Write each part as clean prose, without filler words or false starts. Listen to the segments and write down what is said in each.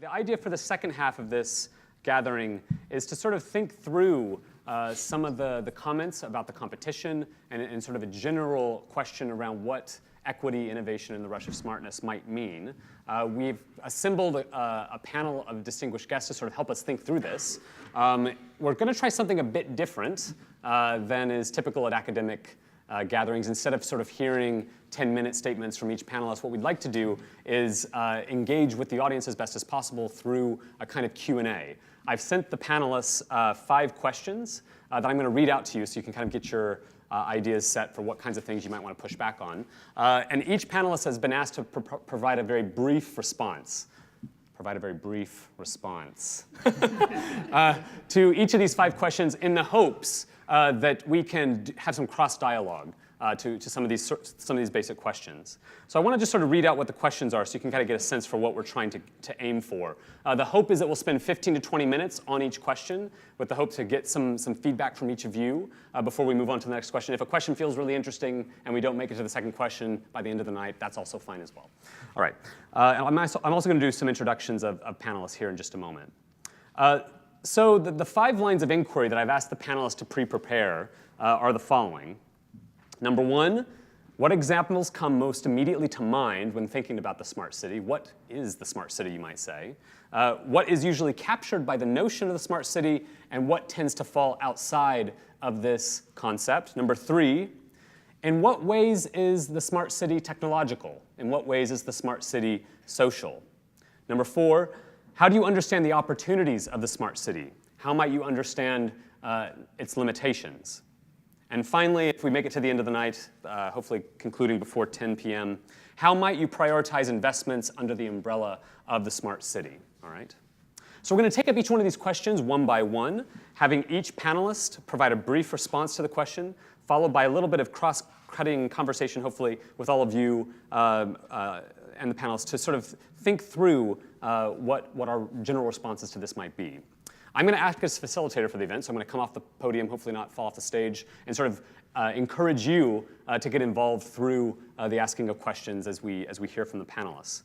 The idea for the second half of this gathering is to sort of think through some of the comments about the competition and sort of a general question around what equity, innovation, and the rush of smartness might mean. We've assembled a panel of distinguished guests to sort of help us think through this. We're going to try something a bit different than is typical at academic gatherings. Instead of sort of hearing 10-minute statements from each panelist, what we'd like to do is engage with the audience as best as possible through a kind of Q&A. I've sent the panelists 5 questions that I'm going to read out to you so you can kind of get your ideas set for what kinds of things you might want to push back on. And each panelist has been asked to provide a very brief response. To each of these 5 questions in the hopes that we can have some cross-dialogue to some of these basic questions. So I want to just sort of read out what the questions are so you can kind of get a sense for what we're trying to aim for. The hope is that we'll spend 15 to 20 minutes on each question with the hope to get some feedback from each of you before we move on to the next question. If a question feels really interesting and we don't make it to the second question by the end of the night, that's also fine as well. All right. I'm also going to do some introductions of panelists here in just a moment. So the 5 lines of inquiry that I've asked the panelists to pre-prepare are the following. Number 1, what examples come most immediately to mind when thinking about the smart city? What is the smart city, you might say? What is usually captured by the notion of the smart city, and what tends to fall outside of this concept? Number 3, in what ways is the smart city technological? In what ways is the smart city social? Number 4, how do you understand the opportunities of the smart city? How might you understand its limitations? And finally, if we make it to the end of the night, hopefully concluding before 10 p.m., how might you prioritize investments under the umbrella of the smart city? All right. So we're going to take up each one of these questions one by one, having each panelist provide a brief response to the question, followed by a little bit of cross-cutting conversation, hopefully, with all of you and the panelists to sort of think through what our general responses to this might be. I'm going to act as facilitator for the event, so I'm going to come off the podium, hopefully not fall off the stage, and sort of encourage you to get involved through the asking of questions as we hear from the panelists.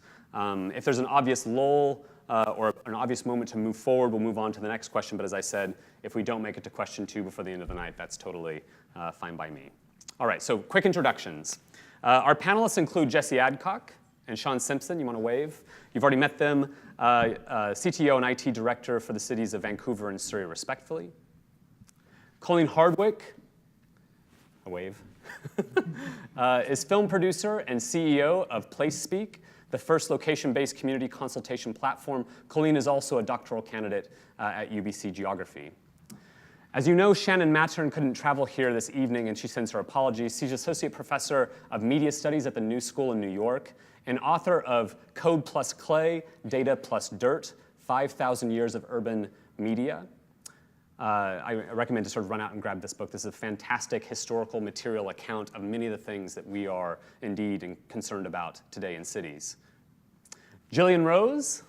If there's an obvious lull or an obvious moment to move forward, we'll move on to the next question. But as I said, if we don't make it to question 2 before the end of the night, that's totally fine by me. All right, so quick introductions. Our panelists include Jesse Adcock and Shawn Simpson. You want to wave? You've already met them. CTO and IT director for the cities of Vancouver and Surrey, respectively. Colleen Hardwick, a wave, is film producer and CEO of PlaceSpeak, the first location-based community consultation platform. Colleen is also a doctoral candidate at UBC Geography. As you know, Shannon Mattern couldn't travel here this evening, and she sends her apologies. She's associate professor of media studies at the New School in New York, and author of Code plus Clay, Data plus Dirt, 5,000 Years of Urban Media. I recommend to sort of run out and grab this book. This is a fantastic historical material account of many of the things that we are indeed concerned about today in cities. Gillian Rose,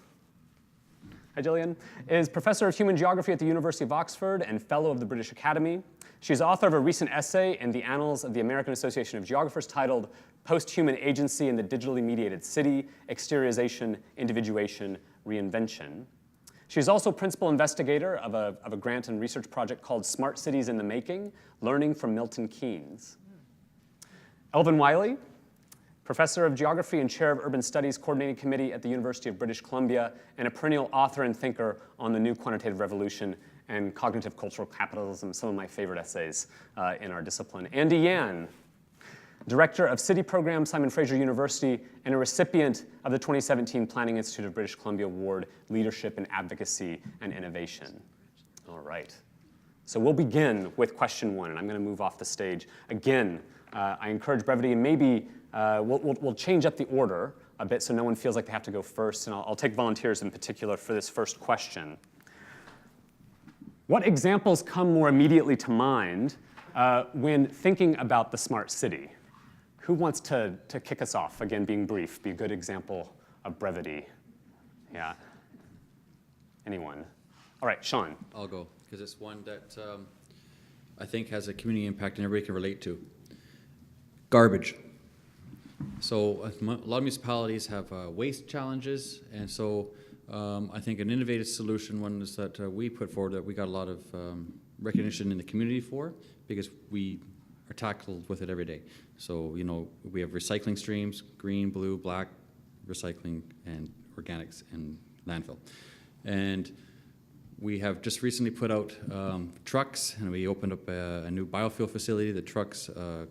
hi Gillian, is professor of human geography at the University of Oxford and fellow of the British Academy. She's author of a recent essay in the Annals of the American Association of Geographers titled Post-Human Agency in the Digitally Mediated City, Exteriorization, Individuation, Reinvention. She's also principal investigator of a grant and research project called Smart Cities in the Making, Learning from Milton Keynes. Elvin Wiley, professor of geography and chair of urban studies coordinating committee at the University of British Columbia, and a perennial author and thinker on the new quantitative revolution and cognitive cultural capitalism, some of my favorite essays in our discipline. Andy Yan, director of city program, Simon Fraser University, and a recipient of the 2017 Planning Institute of British Columbia Award, Leadership in Advocacy and Innovation. All right. So we'll begin with question 1, and I'm going to move off the stage. Again, I encourage brevity, and maybe we'll change up the order a bit so no one feels like they have to go first, and I'll take volunteers in particular for this first question. What examples come more immediately to mind when thinking about the smart city? Who wants to kick us off? Again, being brief, be a good example of brevity. Yeah. Anyone? All right, Shawn. I'll go, because it's one that I think has a community impact and everybody can relate to. Garbage. So a lot of municipalities have waste challenges, and so I think an innovative solution, one is that we put forward that we got a lot of recognition in the community for, because we are tackled with it every day. So, you know, we have recycling streams, green, blue, black, recycling, and organics, and landfill. And we have just recently put out trucks, and we opened up a new biofuel facility. The trucks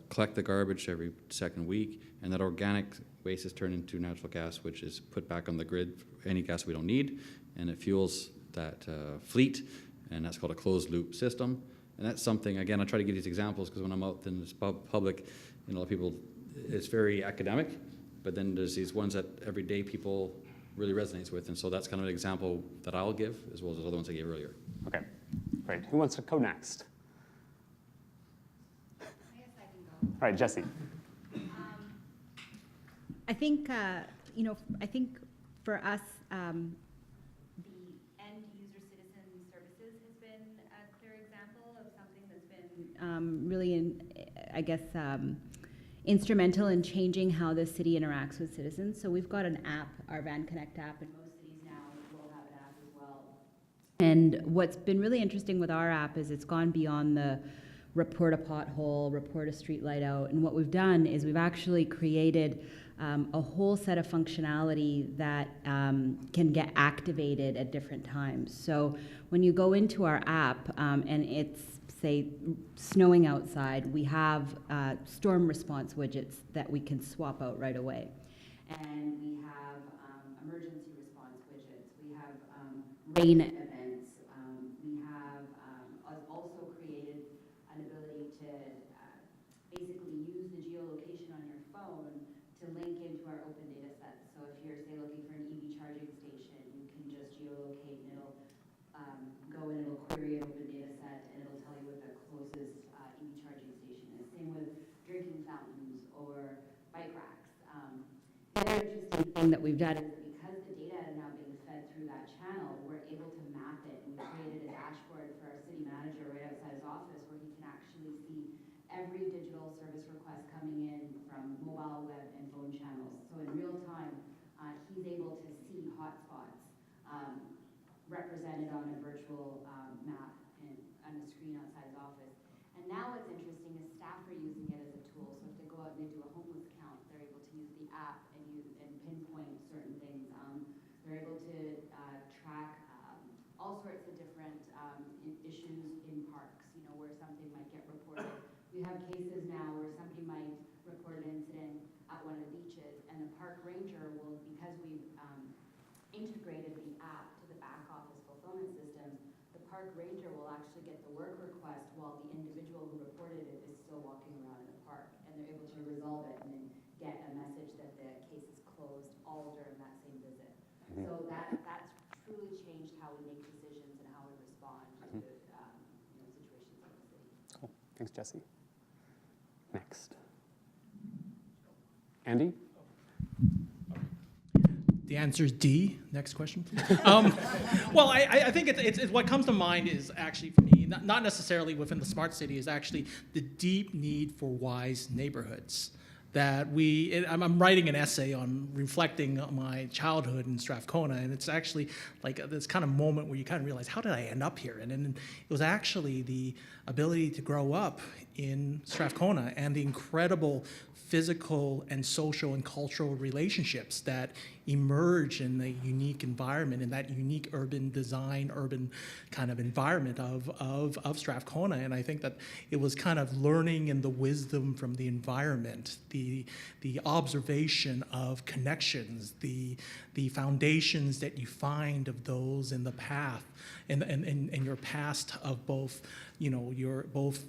collect the garbage every second week, and that organic waste is turned into natural gas, which is put back on the grid, any gas we don't need, and it fuels that fleet, and that's called a closed loop system. And that's something, again, I try to give these examples because when I'm out in this public, you know, a lot of people, it's very academic, but then there's these ones that everyday people really resonates with, and so that's kind of an example that I'll give, as well as the other ones I gave earlier. Okay, great. Who wants to go next? I guess I can go. All right, Jesse. I think, you know, I think for us, the end user citizen services has been a clear example of something that's been really, I guess, instrumental in changing how the city interacts with citizens. So we've got an app, our VanConnect app, and most cities now will have an app as well. And what's been really interesting with our app is it's gone beyond the report a pothole, report a street light out. And what we've done is we've actually created a whole set of functionality that can get activated at different times. So when you go into our app and it's, say, snowing outside, we have storm response widgets that we can swap out right away. And we have emergency response widgets. We have rain events. We have also created an ability to basically use the geolocation on your phone to link into our open data sets. So if you're, say, looking for an EV charging station, you can just geolocate and it'll go in and it'll query an open data set and it'll tell you what the closest EV charging station is. Same with drinking fountains or bike racks. The other interesting thing that we've done is that because the data is now being fed through that channel, we're able to map it. And we created a dashboard for our city manager right outside his office where he can actually see every digital service request coming in from mobile, web, and phone channels. So in real time, he's able to see hotspots represented on a virtual map and on a screen outside his office. And now what's interesting is staff are using it as a tool. So if they go out and they do a homeless count, they're able to use the app and pinpoint certain things. They're able to track all sorts of different issues in parks, you know, where something might get reported. We have cases now where somebody might report an incident at one of the beaches, and the park ranger will, because we've integrated the app to the back office fulfillment systems, the park ranger will actually get the work request while the individual who reported it is still walking around in the park, and they're able to resolve it and then get a message that the case is closed all during that same visit. Mm-hmm. So that's truly changed how we make decisions and how we respond to situations in the city. Cool. Thanks, Jesse. Next. Andy? The answer is D. Next question, please. Well, I think it's what comes to mind is actually for me, not necessarily within the smart city, is actually the deep need for wise neighborhoods. That I'm writing an essay on reflecting on my childhood in Strathcona, and it's actually like this kind of moment where you kind of realize, how did I end up here? And then it was actually the ability to grow up in Strathcona and the incredible physical and social and cultural relationships that emerge in the unique environment, in that unique urban design, urban kind of environment of Strathcona. And I think that it was kind of learning in the wisdom from the environment, the observation of connections, the foundations that you find of those in the path, in your past of both, you know, your both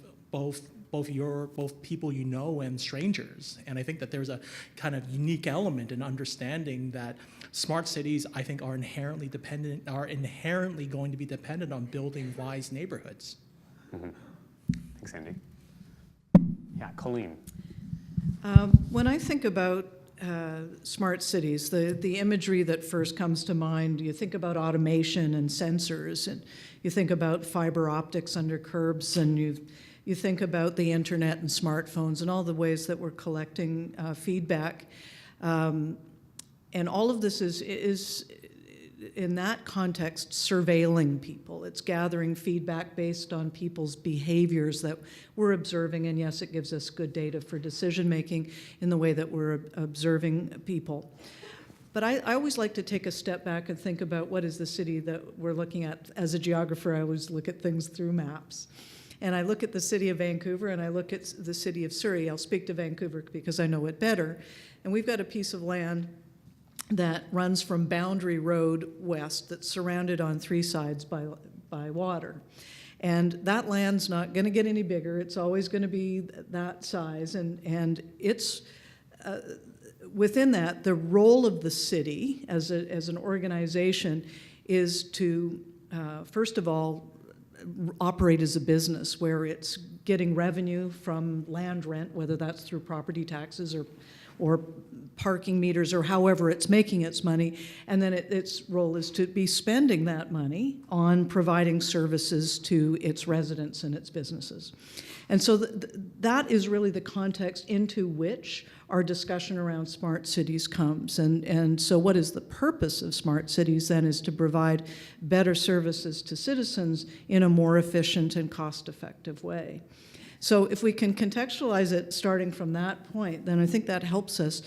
people you know and strangers. And I think that there's a kind of unique element in understanding that smart cities, I think, are inherently going to be dependent on building wise neighborhoods. Mm-hmm. Thanks, Andy. Yeah, Colleen. When I think about smart cities, the imagery that first comes to mind, you think about automation and sensors, and you think about fiber optics under curbs, and you think about the internet and smartphones and all the ways that we're collecting feedback. And all of this is in that context, surveilling people. It's gathering feedback based on people's behaviors that we're observing, and yes, it gives us good data for decision making in the way that we're observing people. But I always like to take a step back and think about what is the city that we're looking at. As a geographer, I always look at things through maps. And I look at the city of Vancouver and I look at the city of Surrey. I'll speak to Vancouver because I know it better. And we've got a piece of land that runs from Boundary Road west that's surrounded on three sides by water. And that land's not going to get any bigger. It's always going to be that size. And it's within that, the role of the city as an organization is to, first of all, operate as a business where it's getting revenue from land rent, whether that's through property taxes or parking meters or however it's making its money, and then its role is to be spending that money on providing services to its residents and its businesses. And so that is really the context into which our discussion around smart cities comes. And so what is the purpose of smart cities then is to provide better services to citizens in a more efficient and cost-effective way. So if we can contextualize it starting from that point, then I think that helps us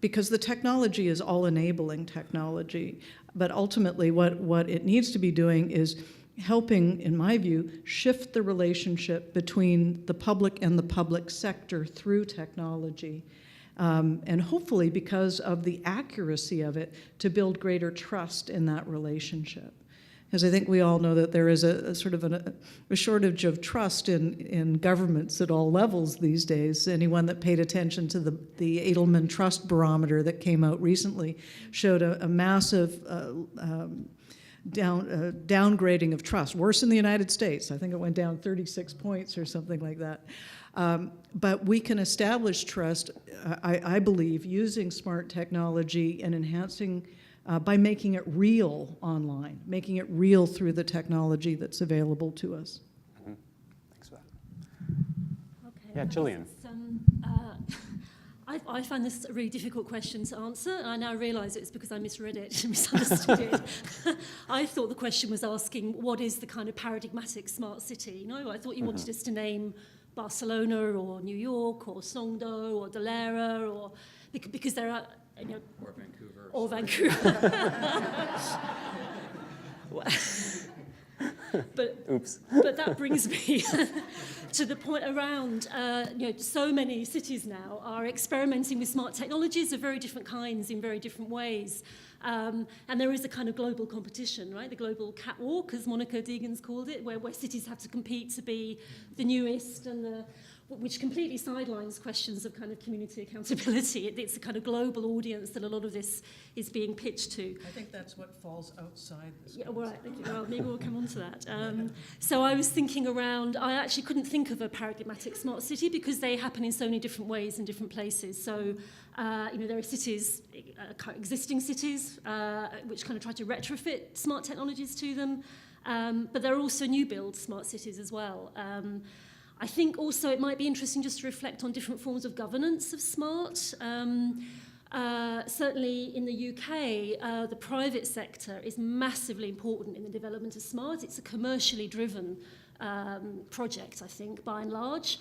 because the technology is all enabling technology. But ultimately what it needs to be doing is helping, in my view, shift the relationship between the public and the public sector through technology. And hopefully, because of the accuracy of it, to build greater trust in that relationship. Because I think we all know that there is a sort of a shortage of trust in governments at all levels these days. Anyone that paid attention to the Edelman Trust Barometer that came out recently showed a massive downgrading of trust. Worse in the United States. I think it went down 36 points or something like that. But we can establish trust, I believe, using smart technology and enhancing by making it real online, making it real through the technology that's available to us. Mm-hmm. Thanks for that. Okay. Yeah, Gillian. I find this a really difficult question to answer, and I now realise it's because I misread it and misunderstood it. I thought the question was asking what is the kind of paradigmatic smart city? No, I thought you wanted us to name Barcelona or New York or Songdo or Dalera or because there are, you know, Or Vancouver. Or Vancouver. But that brings me to the point around, so many cities now are experimenting with smart technologies of very different kinds in very different ways. And there is a kind of global competition, right? The global catwalk, as Monica Deegan's called it, where cities have to compete to be the newest and which completely sidelines questions of kind of community accountability. It's a kind of global audience that a lot of this is being pitched to. I think that's what falls outside this. Yeah, well, right, thank you. Well, maybe we'll come on to that. So I was thinking around, I actually couldn't think of a paradigmatic smart city because they happen in so many different ways in different places. So, there are cities, existing cities, which kind of try to retrofit smart technologies to them. But there are also new build smart cities as well. I think also it might be interesting just to reflect on different forms of governance of smart. Certainly in the UK, the private sector is massively important in the development of smart. It's a commercially driven project, I think, by and large,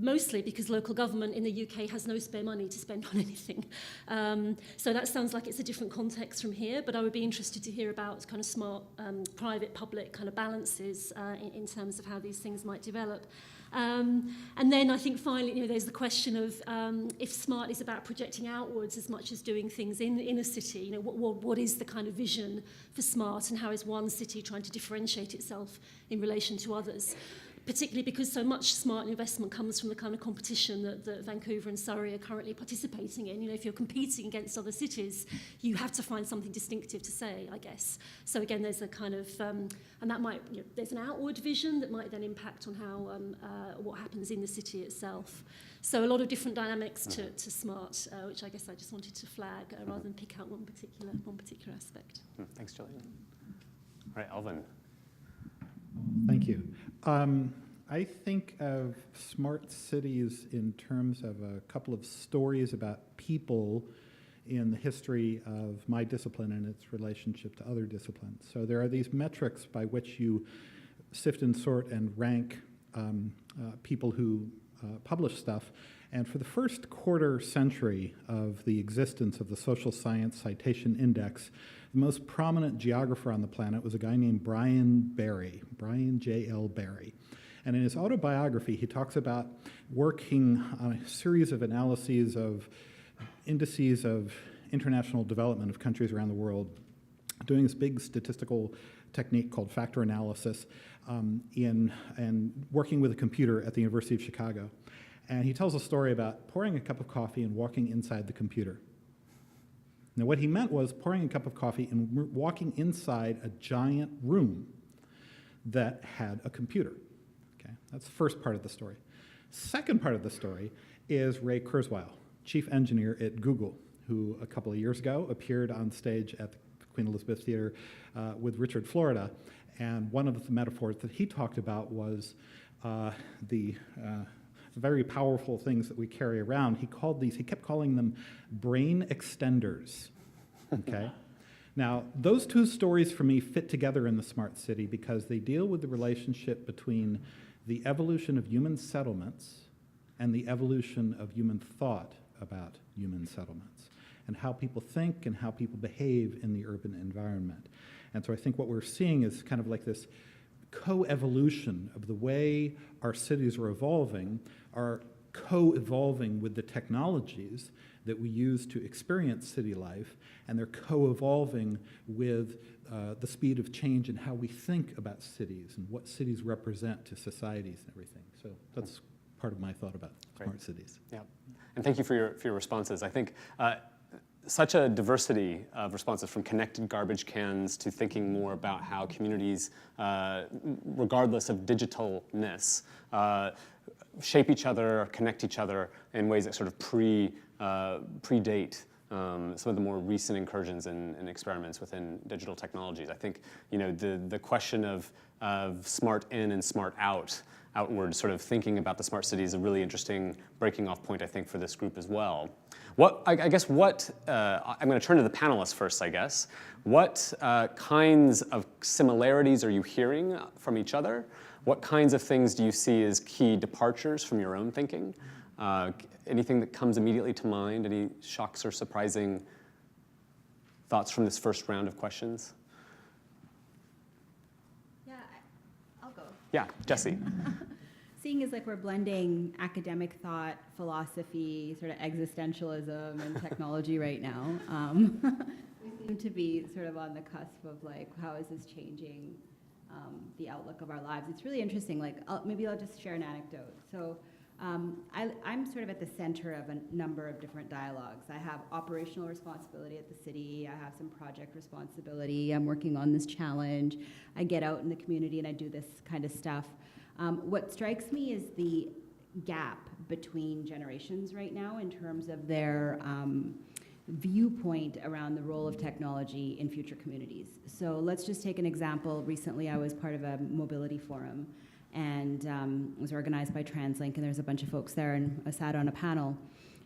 mostly because local government in the UK has no spare money to spend on anything. So that sounds like it's a different context from here, but I would be interested to hear about kind of smart private-public kind of balances in terms of how these things might develop. And then I think finally, there's the question of if smart is about projecting outwards as much as doing things in a city. What is the kind of vision for smart, and how is one city trying to differentiate itself in relation to others? Particularly because so much smart investment comes from the kind of competition that Vancouver and Surrey are currently participating in. If you're competing against other cities, you have to find something distinctive to say, I guess. So again, there's a kind of, and that might, there's an outward vision that might then impact on how, what happens in the city itself. So a lot of different dynamics to smart, which I guess I just wanted to flag rather than pick out one particular aspect. Thanks, Gillian. All right, Alvin. Thank you. I think of smart cities in terms of a couple of stories about people in the history of my discipline and its relationship to other disciplines. So there are these metrics by which you sift and sort and rank people who publish stuff. And for the first quarter century of the existence of the Social Science Citation Index, the most prominent geographer on the planet was a guy named Brian J.L. Barry. And in his autobiography, he talks about working on a series of analyses of indices of international development of countries around the world, doing this big statistical technique called factor analysis and working with a computer at the University of Chicago. And he tells a story about pouring a cup of coffee and walking inside the computer. Now, what he meant was pouring a cup of coffee and walking inside a giant room that had a computer. Okay, that's the first part of the story. Second part of the story is Ray Kurzweil, chief engineer at Google, who a couple of years ago appeared on stage at the Queen Elizabeth Theater with Richard Florida. And one of the metaphors that he talked about was the very powerful things that we carry around. He kept calling them brain extenders, okay? Now, those two stories for me fit together in the smart city because they deal with the relationship between the evolution of human settlements and the evolution of human thought about human settlements and how people think and how people behave in the urban environment. And so I think what we're seeing is kind of like this co-evolution of the way our cities are evolving, are co-evolving with the technologies that we use to experience city life, and they're co-evolving with the speed of change in how we think about cities and what cities represent to societies and everything. So that's part of my thought about smart cities. Yeah, and thank you for your responses. I think such a diversity of responses, from connected garbage cans to thinking more about how communities, regardless of digitalness, shape each other, connect each other in ways that sort of predate some of the more recent incursions and experiments within digital technologies. I think the question of smart in and smart outward, sort of thinking about the smart city is a really interesting breaking off point, I think, for this group as well. I'm going to turn to the panelists first, I guess. What kinds of similarities are you hearing from each other? What kinds of things do you see as key departures from your own thinking? Anything that comes immediately to mind? Any shocks or surprising thoughts from this first round of questions? Yeah, I'll go. Yeah, Jesse. Seeing as like we're blending academic thought, philosophy, sort of existentialism, and technology right now, we seem to be sort of on the cusp of like, how is this changing the outlook of our lives? It's really interesting. Like, maybe I'll just share an anecdote. So I'm sort of at the center of a number of different dialogues. I have operational responsibility at the city. I have some project responsibility. I'm working on this challenge. I get out in the community and I do this kind of stuff. What strikes me is the gap between generations right now in terms of their viewpoint around the role of technology in future communities. So let's just take an example. Recently, I was part of a mobility forum, and it was organized by TransLink, and there's a bunch of folks there, and I sat on a panel.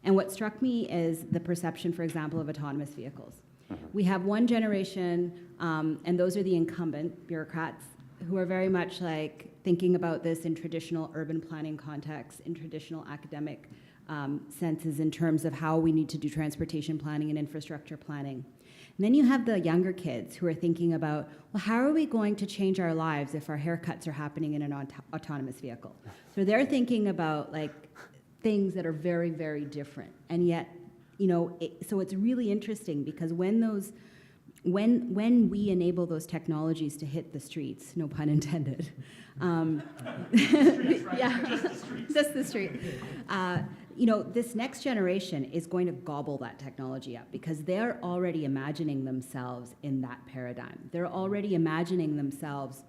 And what struck me is the perception, for example, of autonomous vehicles. We have one generation, and those are the incumbent bureaucrats, who are very much like thinking about this in traditional urban planning contexts, in traditional academic senses in terms of how we need to do transportation planning and infrastructure planning. And then you have the younger kids who are thinking about, well, how are we going to change our lives if our haircuts are happening in an autonomous vehicle? So they're thinking about like things that are very, very different. And yet, so it's really interesting because when we enable those technologies to hit the streets, no pun intended, just the street. This next generation is going to gobble that technology up because they're already imagining themselves in that paradigm. They're already imagining themselves,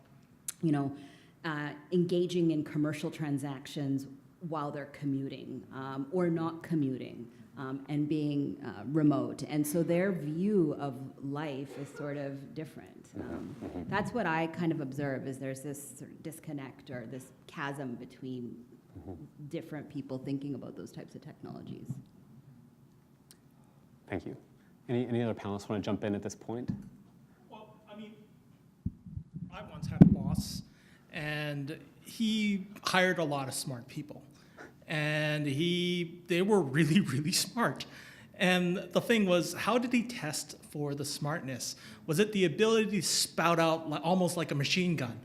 engaging in commercial transactions while they're commuting or not commuting. And being remote. And so their view of life is sort of different. That's what I kind of observe, is there's this sort of disconnect or this chasm between different people thinking about those types of technologies. Thank you. Any other panelists want to jump in at this point? Well, I mean, I once had a boss, and he hired a lot of smart people. And they were really, really smart. And the thing was, how did he test for the smartness? Was it the ability to spout out almost like a machine gun?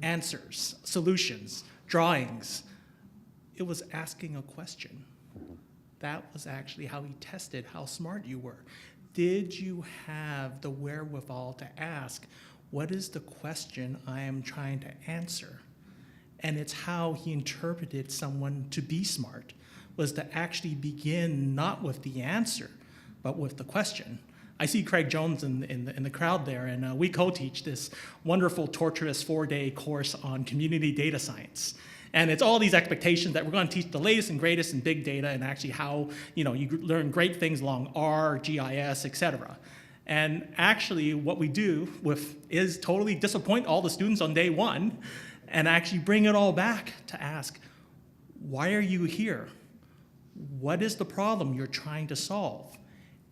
Answers, solutions, drawings. It was asking a question. That was actually how he tested how smart you were. Did you have the wherewithal to ask, what is the question I am trying to answer? And it's how he interpreted someone to be smart, was to actually begin not with the answer, but with the question. I see Craig Jones in the crowd there, and we co-teach this wonderful, torturous 4-day course on community data science. And it's all these expectations that we're going to teach the latest and greatest in big data and actually how you learn great things along R, GIS, etc. And actually what we do is totally disappoint all the students on day one and actually bring it all back to ask, why are you here? What is the problem you're trying to solve?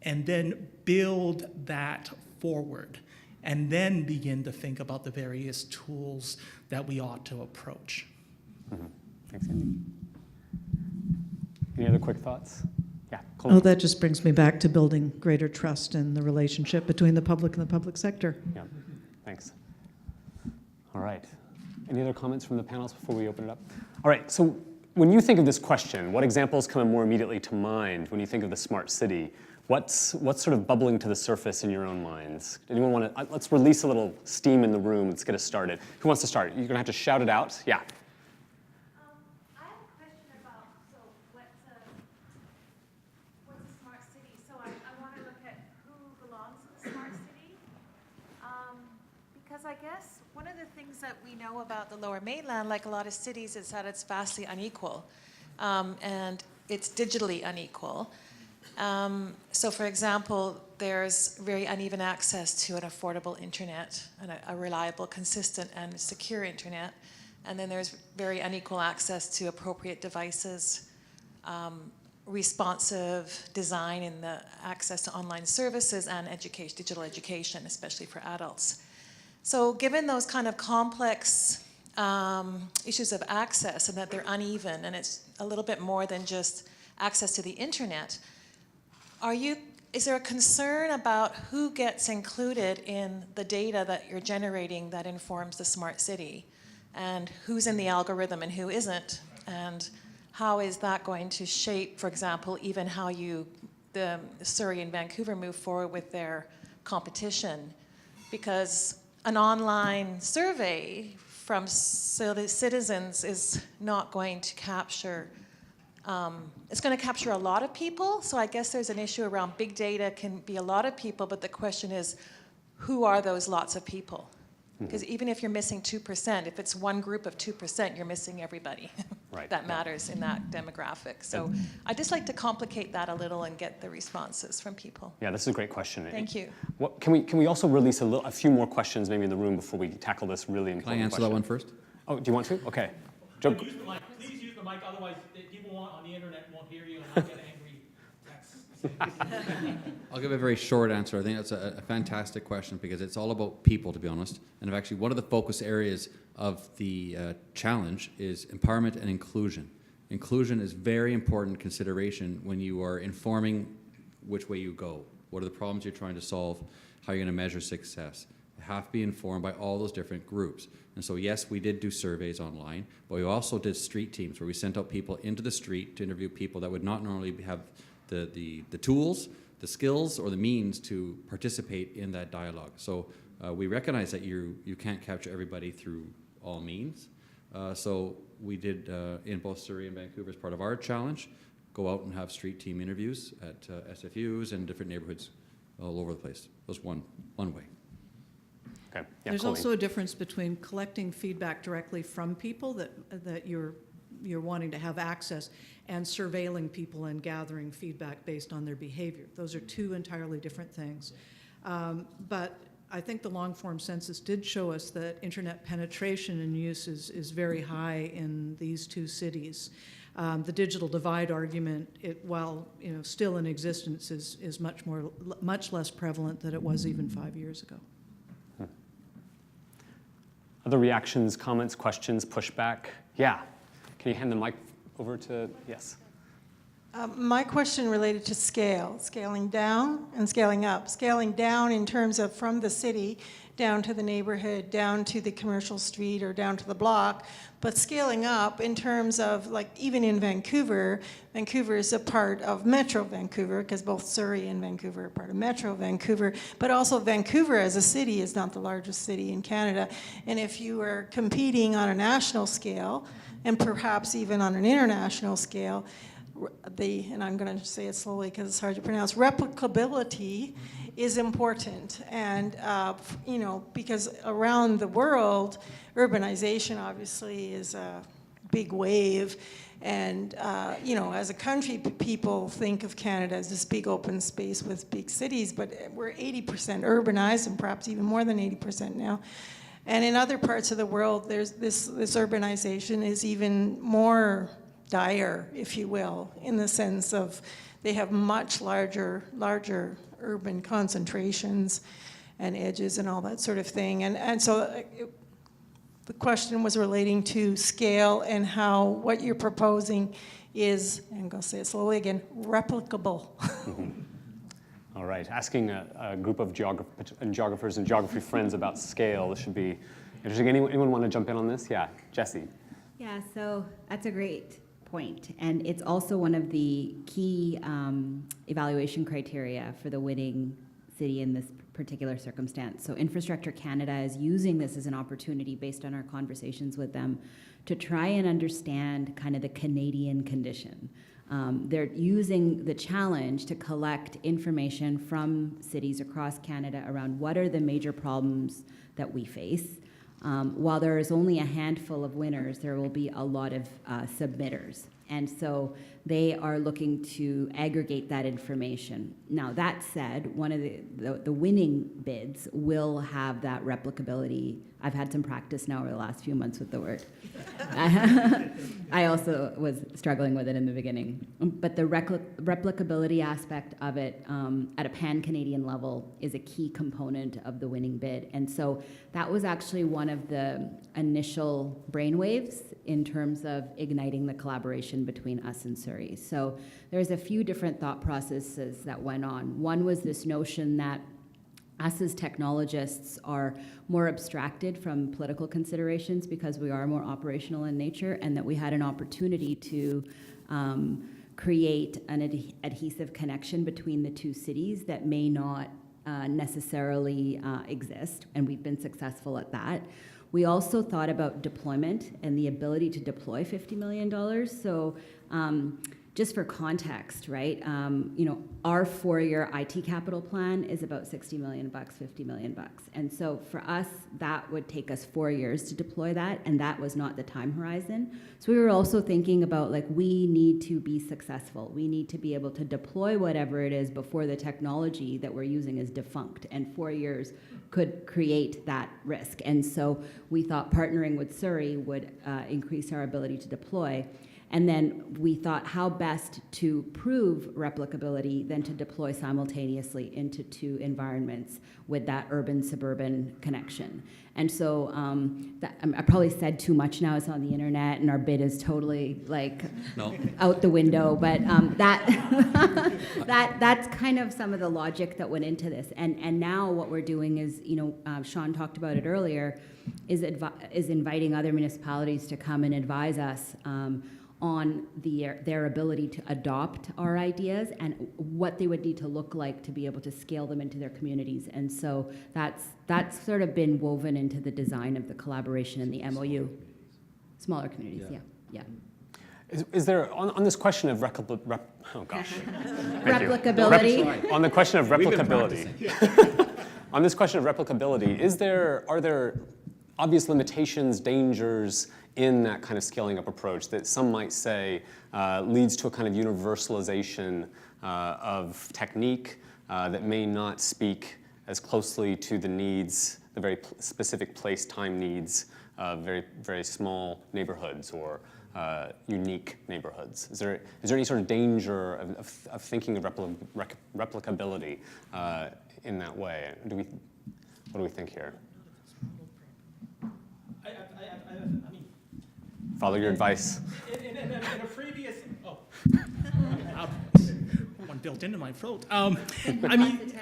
And then build that forward. And then begin to think about the various tools that we ought to approach. Mm-hmm. Thanks, Andy. Any other quick thoughts? Yeah, Colleen. Oh, that just brings me back to building greater trust in the relationship between the public and the public sector. Yeah, thanks. All right. Any other comments from the panelists before we open it up? All right, so when you think of this question, what examples come more immediately to mind when you think of the smart city? What's sort of bubbling to the surface in your own minds? Anyone want to, let's release a little steam in the room. Let's get us started. Who wants to start? You're going to have to shout it out. Yeah. I have a question about, what's a smart city? So I want to look at who belongs to the smart city. Because I guess one of the things that we know about the Lower Mainland, like a lot of cities, is that it's vastly unequal. And it's digitally unequal. So for example, there's very uneven access to an affordable internet and a reliable, consistent, and secure internet. And then there's very unequal access to appropriate devices, responsive design in the access to online services and education, digital education, especially for adults. So given those kind of complex issues of access and that they're uneven and it's a little bit more than just access to the internet, is there a concern about who gets included in the data that you're generating that informs the smart city? And who's in the algorithm and who isn't? And how is that going to shape, for example, even how the Surrey and Vancouver move forward with their competition? Because an online survey from citizens is not going to capture it's going to capture a lot of people, so I guess there's an issue around big data can be a lot of people, but the question is, who are those lots of people? Because even if you're missing 2%, if it's one group of 2%, you're missing everybody Right. that matters in that demographic. So I'd just like to complicate that a little and get the responses from people. Yeah, this is a great question. Thank you. Can we also release a few more questions maybe in the room before we tackle this really important Can I answer question? that one first? Oh, do you want to? Okay. Joe. Use the mic. Please use the mic, otherwise people on the internet won't hear you and I'll get angry texts. I'll give a very short answer. I think that's a fantastic question because it's all about people, to be honest. And actually, one of the focus areas of the challenge is empowerment and inclusion. Inclusion is very important consideration when you are informing which way you go. What are the problems you're trying to solve? How you're going to measure success? You have to be informed by all those different groups. And so, yes, we did do surveys online, but we also did street teams where we sent out people into the street to interview people that would not normally have the tools, the skills, or the means to participate in that dialogue. So we recognize that you can't capture everybody through all means. So we did, in both Surrey and Vancouver, as part of our challenge, go out and have street team interviews at SFUs and different neighborhoods all over the place. That was one way. Okay. Yeah, There's Colleen. also a difference between collecting feedback directly from people that you're wanting to have access and surveilling people and gathering feedback based on their behavior. Those are two entirely different things. But I think the long-form census did show us that internet penetration and use is very high in these two cities. The digital divide argument, while still in existence, is much less prevalent than it was even 5 years ago. Other reactions, comments, questions, pushback? Yeah. Can you hand the mic over to, yes? My question related to scaling down and scaling up. Scaling down in terms of from the city down to the neighborhood, down to the commercial street or down to the block, but scaling up in terms of, like, even in Vancouver, Vancouver is a part of Metro Vancouver, because both Surrey and Vancouver are part of Metro Vancouver, but also Vancouver as a city is not the largest city in Canada. And if you are competing on a national scale, and perhaps even on an international scale, and I'm going to say it slowly because it's hard to pronounce, replicability is important. And, because around the world, urbanization obviously is a big wave. And, as a country, people think of Canada as this big open space with big cities, but we're 80% urbanized, and perhaps even more than 80% now. And in other parts of the world, there's this urbanization is even more dire, if you will, in the sense of they have much larger urban concentrations and edges and all that sort of thing. And so the question was relating to scale and how what you're proposing is, and I'm going to say it slowly again, replicable. All right, asking a group of geographers and geography friends about scale. This should be interesting. Anyone want to jump in on this? Yeah, Jesse. Yeah, so that's a great point. And it's also one of the key evaluation criteria for the winning city in this particular circumstance. So Infrastructure Canada is using this as an opportunity, based on our conversations with them, to try and understand kind of the Canadian condition. They're using the challenge to collect information from cities across Canada around what are the major problems that we face. While there is only a handful of winners, there will be a lot of submitters. And so they are looking to aggregate that information. Now, that said, one of the winning bids will have that replicability. I've had some practice now over the last few months with the word. I also was struggling with it in the beginning. But the replicability aspect of it at a pan-Canadian level is a key component of the winning bid. And so that was actually one of the initial brainwaves in terms of igniting the collaboration between us and Surrey. So there's a few different thought processes that went on. One was this notion that us as technologists are more abstracted from political considerations because we are more operational in nature, and that we had an opportunity to create an adhesive connection between the two cities that may not necessarily exist, and we've been successful at that. We also thought about deployment and the ability to deploy $50 million. So just for context, right? Our 4-year IT capital plan is about $60 million, $50 million. And so for us, that would take us 4 years to deploy that, and that was not the time horizon. So we were also thinking about, like, we need to be successful. We need to be able to deploy whatever it is before the technology that we're using is defunct, and 4 years could create that risk. And so we thought partnering with Surrey would increase our ability to deploy. And then we thought how best to prove replicability than to deploy simultaneously into two environments with that urban-suburban connection. And so I probably said too much now. It's on the internet, and our bid is totally out the window. But that's kind of some of the logic that went into this. And now what we're doing is, Shawn talked about it earlier, is inviting other municipalities to come and advise us on their ability to adopt our ideas and what they would need to look like to be able to scale them into their communities. And so that's sort of been woven into the design of the collaboration and the MOU. Smaller communities, yeah. Is there, on this question of replicability, on the question of replicability, on this question of replicability, are there obvious limitations, dangers in that kind of scaling up approach that some might say leads to a kind of universalization of technique that may not speak as closely to the needs the very specific place-time needs of very, very small neighborhoods or unique neighborhoods? Is there any sort of danger of thinking of replicability in that way? What do we think here? I mean, follow your advice. In a previous, one built into my throat. I mean,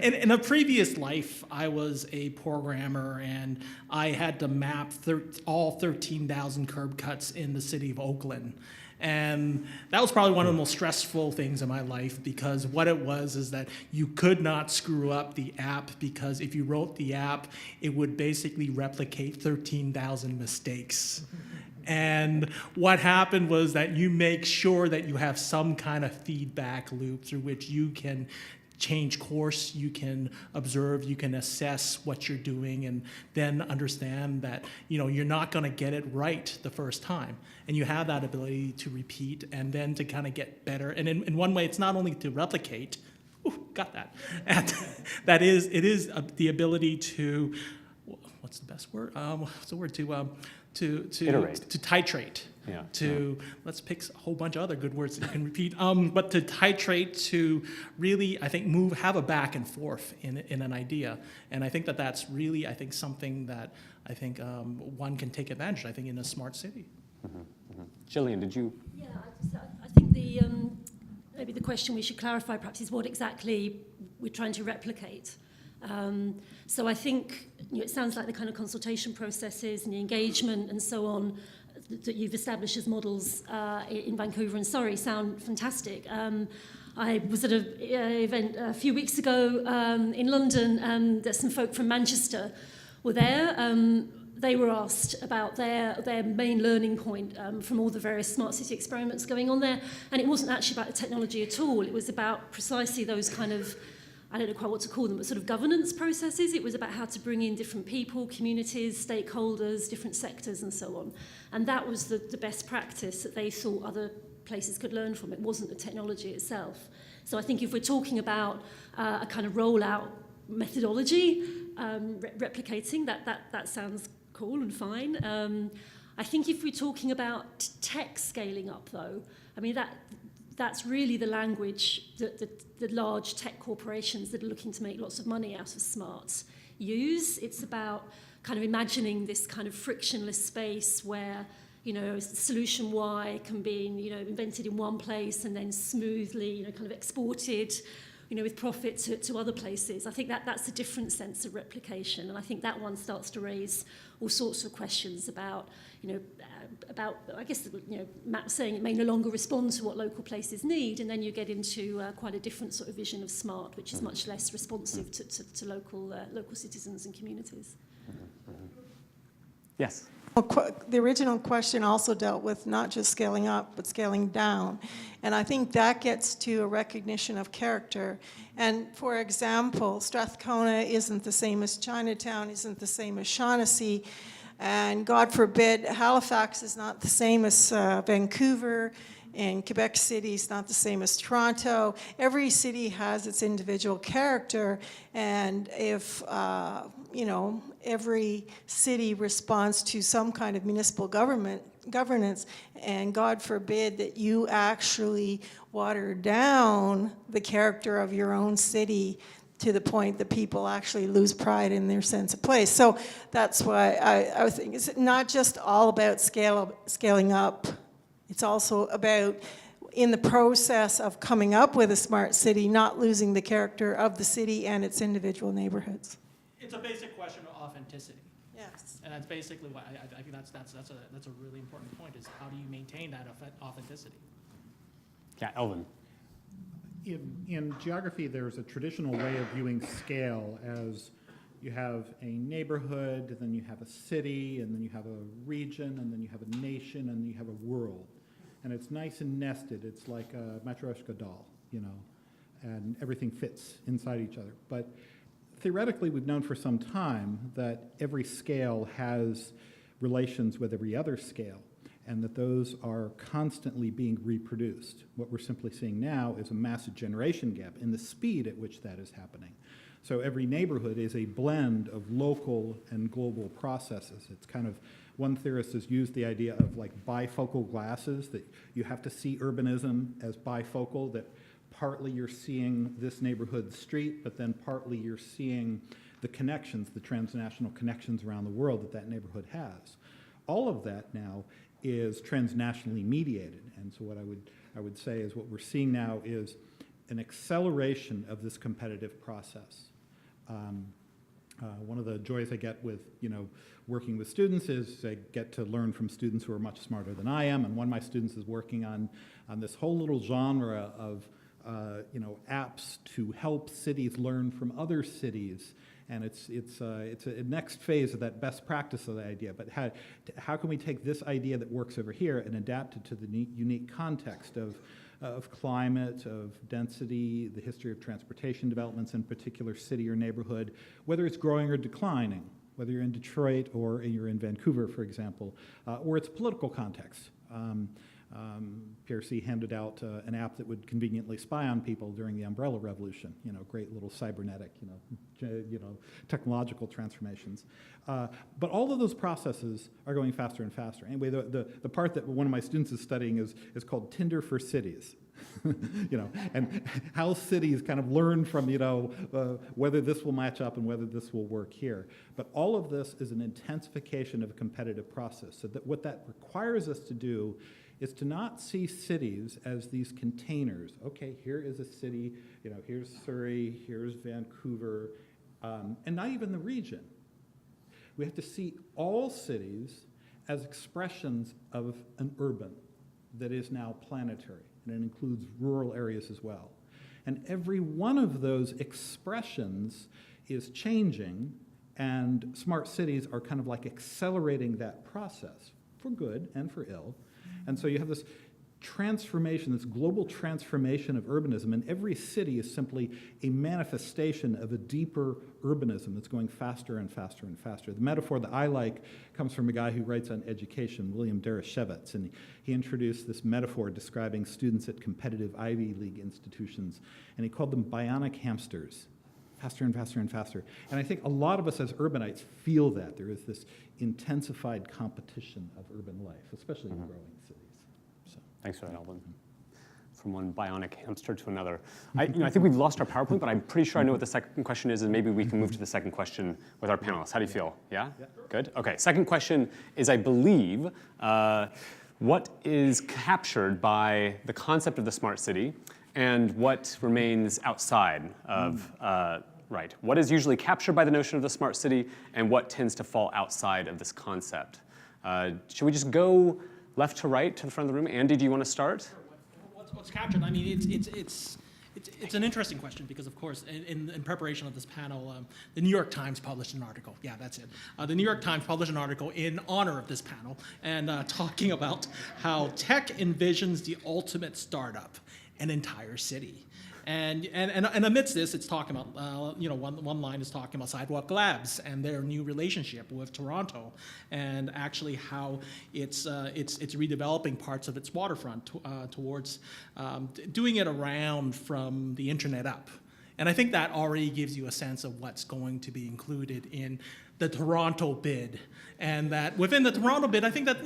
in a previous life, I was a programmer, and I had to map all 13,000 curb cuts in the city of Oakland. And that was probably one of the most stressful things in my life, because what it was is that you could not screw up the app, because if you wrote the app, it would basically replicate 13,000 mistakes. And what happened was that you make sure that you have some kind of feedback loop through which you can change course, you can observe, you can assess what you're doing, and then understand that you're not going to get it right the first time. And you have that ability to repeat and then to kind of get better. And in one way, it's not only to replicate, got that, and it is the ability to, what's the best word? What's the word? To iterate. To titrate. Yeah. Let's pick a whole bunch of other good words that you can repeat. But to titrate, to really, I think, have a back and forth in an idea. And I think that's really, something that I think one can take advantage of, I think, in a smart city. Mm-hmm. Mm-hmm. Gillian, did you? Yeah, I think maybe the question we should clarify perhaps is what exactly we're trying to replicate. So I think it sounds like the kind of consultation processes and the engagement and so on that you've established as models in Vancouver and Surrey sound fantastic. I was at an event a few weeks ago in London, and there's some folk from Manchester were there. They were asked about their main learning point from all the various smart city experiments going on there, and it wasn't actually about the technology at all. It was about precisely those kind of, I don't know quite what to call them, but sort of governance processes. It was about how to bring in different people, communities, stakeholders, different sectors, and so on. And that was the best practice that they thought other places could learn from. It wasn't the technology itself. So I think if we're talking about a kind of rollout methodology, replicating, that sounds cool and fine. I think if we're talking about tech scaling up, though, I mean, that's really the language that the large tech corporations that are looking to make lots of money out of smarts use. It's about kind of imagining this kind of frictionless space where, solution Y can be, invented in one place and then smoothly, kind of exported, with profit to other places. I think that's a different sense of replication, and I think that one starts to raise all sorts of questions about, I guess, Matt saying it may no longer respond to what local places need, and then you get into quite a different sort of vision of smart, which is much less responsive to local citizens and communities. Yes. Well, the original question also dealt with not just scaling up, but scaling down. And I think that gets to a recognition of character. And for example, Strathcona isn't the same as Chinatown, isn't the same as Shaughnessy. And God forbid, Halifax is not the same as Vancouver, and Quebec City is not the same as Toronto. Every city has its individual character, and if every city responds to some kind of municipal governance, and God forbid that you actually water down the character of your own city to the point that people actually lose pride in their sense of place. So that's why I think it's not just all about scaling up. It's also about, in the process of coming up with a smart city, not losing the character of the city and its individual neighborhoods. It's a basic question of authenticity. Yes. And that's basically what I think that's a really important point, is how do you maintain that authenticity? Yeah, Elvin. In geography, there's a traditional way of viewing scale as you have a neighborhood, then you have a city, and then you have a region, and then you have a nation, and then you have a world. And it's nice and nested. It's like a Matryoshka doll, and everything fits inside each other. But theoretically, we've known for some time that every scale has relations with every other scale, and that those are constantly being reproduced. What we're simply seeing now is a massive generation gap in the speed at which that is happening. So every neighborhood is a blend of local and global processes. It's kind of, one theorist has used the idea of like bifocal glasses, that you have to see urbanism as bifocal, that partly you're seeing this neighborhood street, but then partly you're seeing the connections, the transnational connections around the world that that neighborhood has. All of that now is transnationally mediated. And so what I would say is what we're seeing now is an acceleration of this competitive process. One of the joys I get with, working with students is I get to learn from students who are much smarter than I am. And one of my students is working on this whole little genre of, apps to help cities learn from other cities. And it's a next phase of that best practice of the idea. But how can we take this idea that works over here and adapt it to the unique context of climate, of density, the history of transportation developments in a particular city or neighborhood, whether it's growing or declining, whether you're in Detroit or you're in Vancouver, for example, or it's political context. PRC handed out an app that would conveniently spy on people during the Umbrella Revolution. Great little cybernetic, technological transformations. But all of those processes are going faster and faster. Anyway, the part that one of my students is studying is called Tinder for cities. And how cities kind of learn from, whether this will match up and whether this will work here. But all of this is an intensification of a competitive process. So that what that requires us to do is to not see cities as these containers. Okay, here is a city, here's Surrey, here's Vancouver, and not even the region. We have to see all cities as expressions of an urban that is now planetary, and it includes rural areas as well. And every one of those expressions is changing, and smart cities are kind of like accelerating that process, for good and for ill. And so you have this transformation, this global transformation of urbanism, and every city is simply a manifestation of a deeper urbanism that's going faster and faster and faster. The metaphor that I like comes from a guy who writes on education, William Dereshevitz, and he introduced this metaphor describing students at competitive Ivy League institutions, and he called them bionic hamsters. Faster and faster and faster. And I think a lot of us as urbanites feel that. There is this intensified competition of urban life, especially in growing cities. So. Thanks for that, Alvin. From one bionic hamster to another. I think we've lost our PowerPoint, but I'm pretty sure I know what the second question is, and maybe we can move to the second question with our panelists. How do you feel? Yeah? Good? Okay, second question is, I believe, what is captured by the concept of the smart city and what remains outside of, right? What is usually captured by the notion of the smart city and what tends to fall outside of this concept? Should we just go left to right to the front of the room? Andy, do you want to start? What's captured? I mean, it's an interesting question because, of course, in preparation of this panel, the New York Times published an article. Yeah, that's it. The New York Times published an article in honor of this panel and talking about how tech envisions the ultimate startup, an entire city. And amidst this, it's talking about, one line is talking about Sidewalk Labs and their new relationship with Toronto, and actually how it's redeveloping parts of its waterfront towards doing it around from the internet up. And I think that already gives you a sense of what's going to be included in the Toronto bid. And that within the Toronto bid, I think that,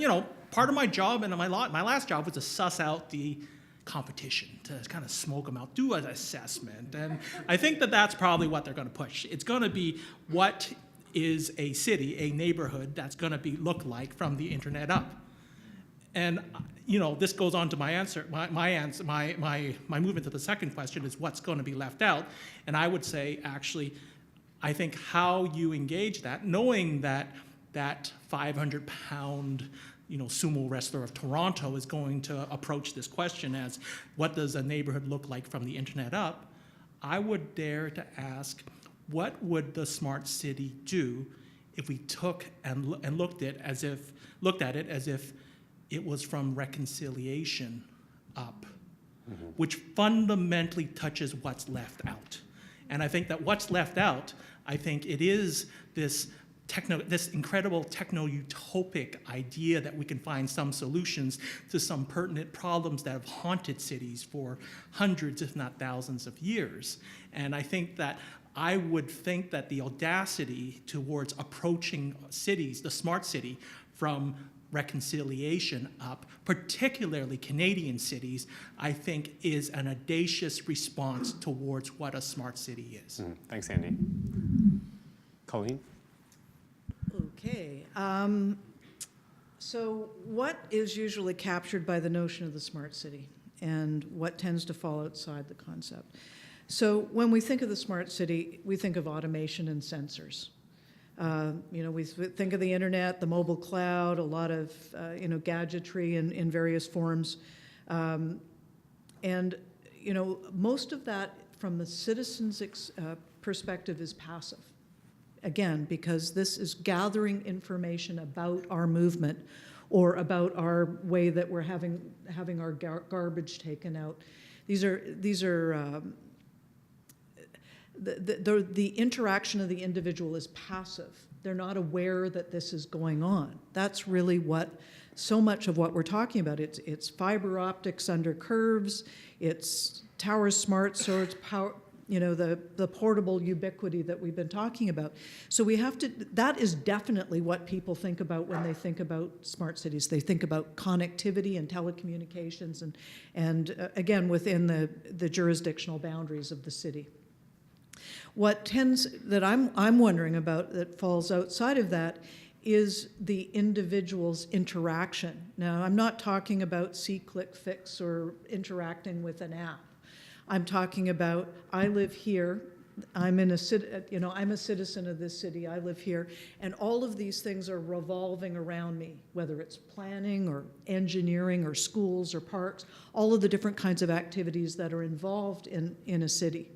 part of my job and my last job was to suss out the competition, to kind of smoke them out, do an assessment. And I think that that's probably what they're going to push. It's going to be what is a city, a neighborhood that's going to look like from the internet up. And this goes on to my answer. My movement to the second question is what's going to be left out. And I would say, actually, I think how you engage that, knowing that 500-pound sumo wrestler of Toronto is going to approach this question as what does a neighborhood look like from the internet up, I would dare to ask, what would the smart city do if we took and looked at it as if it was from reconciliation up, which fundamentally touches what's left out. And I think that what's left out, I think it is this incredible techno-utopic idea that we can find some solutions to some pertinent problems that have haunted cities for hundreds, if not thousands of years. And I think that I would think that the audacity towards approaching cities, the smart city, from reconciliation up, particularly Canadian cities, I think is an audacious response towards what a smart city is. Thanks, Andy. Colleen? Okay. So what is usually captured by the notion of the smart city, and what tends to fall outside the concept? So when we think of the smart city, we think of automation and sensors. We think of the internet, the mobile cloud, a lot of gadgetry in various forms, and most of that from the citizen's perspective is passive. Again, because this is gathering information about our movement or about our way that we're having our garbage taken out. These are the interaction of the individual is passive. They're not aware that this is going on. That's really what so much of what we're talking about. It's fiber optics under curves. It's towers, smart sorts, power. The portable ubiquity that we've been talking about. So we have to. That is definitely what people think about when they think about smart cities. They think about connectivity and telecommunications, and again within the jurisdictional boundaries of the city. What that I'm wondering about that falls outside of that is the individual's interaction. Now, I'm not talking about see, click, fix, or interacting with an app. I'm talking about I live here. I'm a citizen of this city. I live here, and all of these things are revolving around me, whether it's planning or engineering or schools or parks, all of the different kinds of activities that are involved in a city.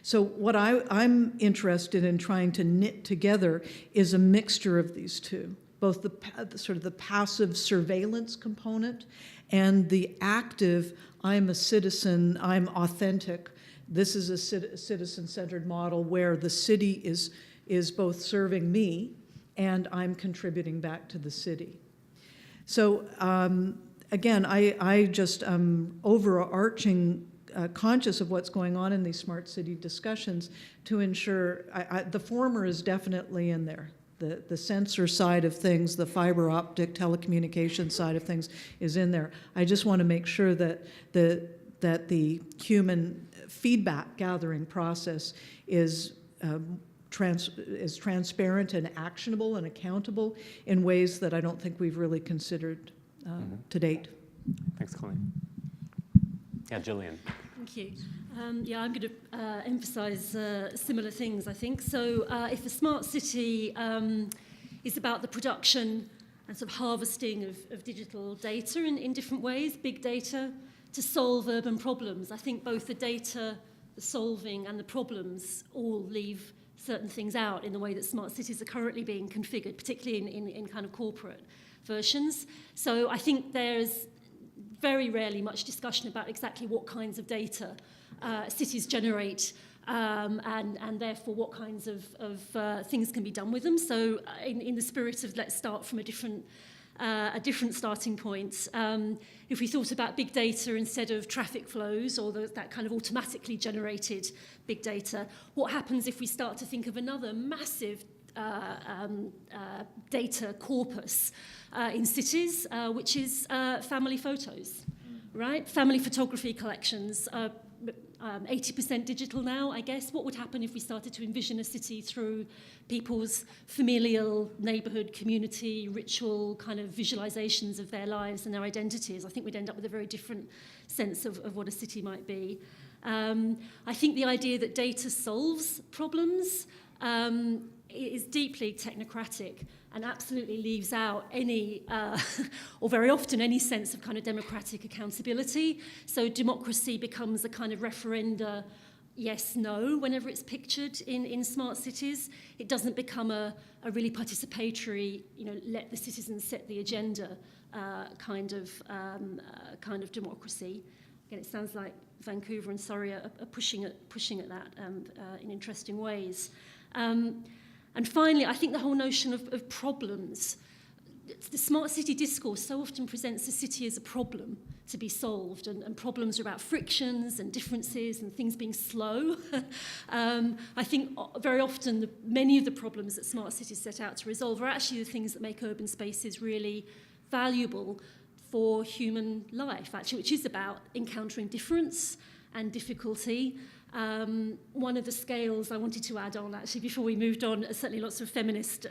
So what I'm interested in trying to knit together is a mixture of these two, both the sort of the passive surveillance component and the active, I'm a citizen, I'm authentic. This is a citizen-centered model where the city is both serving me and I'm contributing back to the city. So again, I just overarching conscious of what's going on in these smart city discussions to ensure the former is definitely in there. The sensor side of things, the fiber optic telecommunication side of things is in there. I just want to make sure that the human feedback gathering process is transparent and actionable and accountable in ways that I don't think we've really considered to date. Thanks, Colleen. Yeah, Gillian. Thank you. I'm going to emphasise similar things, I think. So if a smart city is about the production and sort of harvesting of digital data in different ways, big data, to solve urban problems, I think both the data, the solving and the problems all leave certain things out in the way that smart cities are currently being configured, particularly in kind of corporate versions. So I think there's very rarely much discussion about exactly what kinds of data cities generate and therefore what kinds of things can be done with them. So in the spirit of let's start from a different starting point, if we thought about big data instead of traffic flows or that kind of automatically generated big data, what happens if we start to think of another massive data corpus in cities, which is family photos, right? Family photography collections, 80% digital now, I guess. What would happen if we started to envision a city through people's familial, neighbourhood, community, ritual kind of visualizations of their lives and their identities? I think we'd end up with a very different sense of what a city might be. I think the idea that data solves problems is deeply technocratic and absolutely leaves out any, or very often any sense of kind of democratic accountability. So democracy becomes a kind of referenda, yes, no, whenever it's pictured in smart cities. It doesn't become a really participatory, let the citizens set the agenda kind of democracy. Again, it sounds like Vancouver and Surrey are pushing at that in interesting ways. And finally, I think the whole notion of problems the smart city discourse so often presents the city as a problem to be solved, and problems are about frictions and differences and things being slow. I think very often many of the problems that smart cities set out to resolve are actually the things that make urban spaces really valuable for human life, actually, which is about encountering difference and difficulty. One of the scales I wanted to add on, actually, before we moved on, certainly lots of feminist,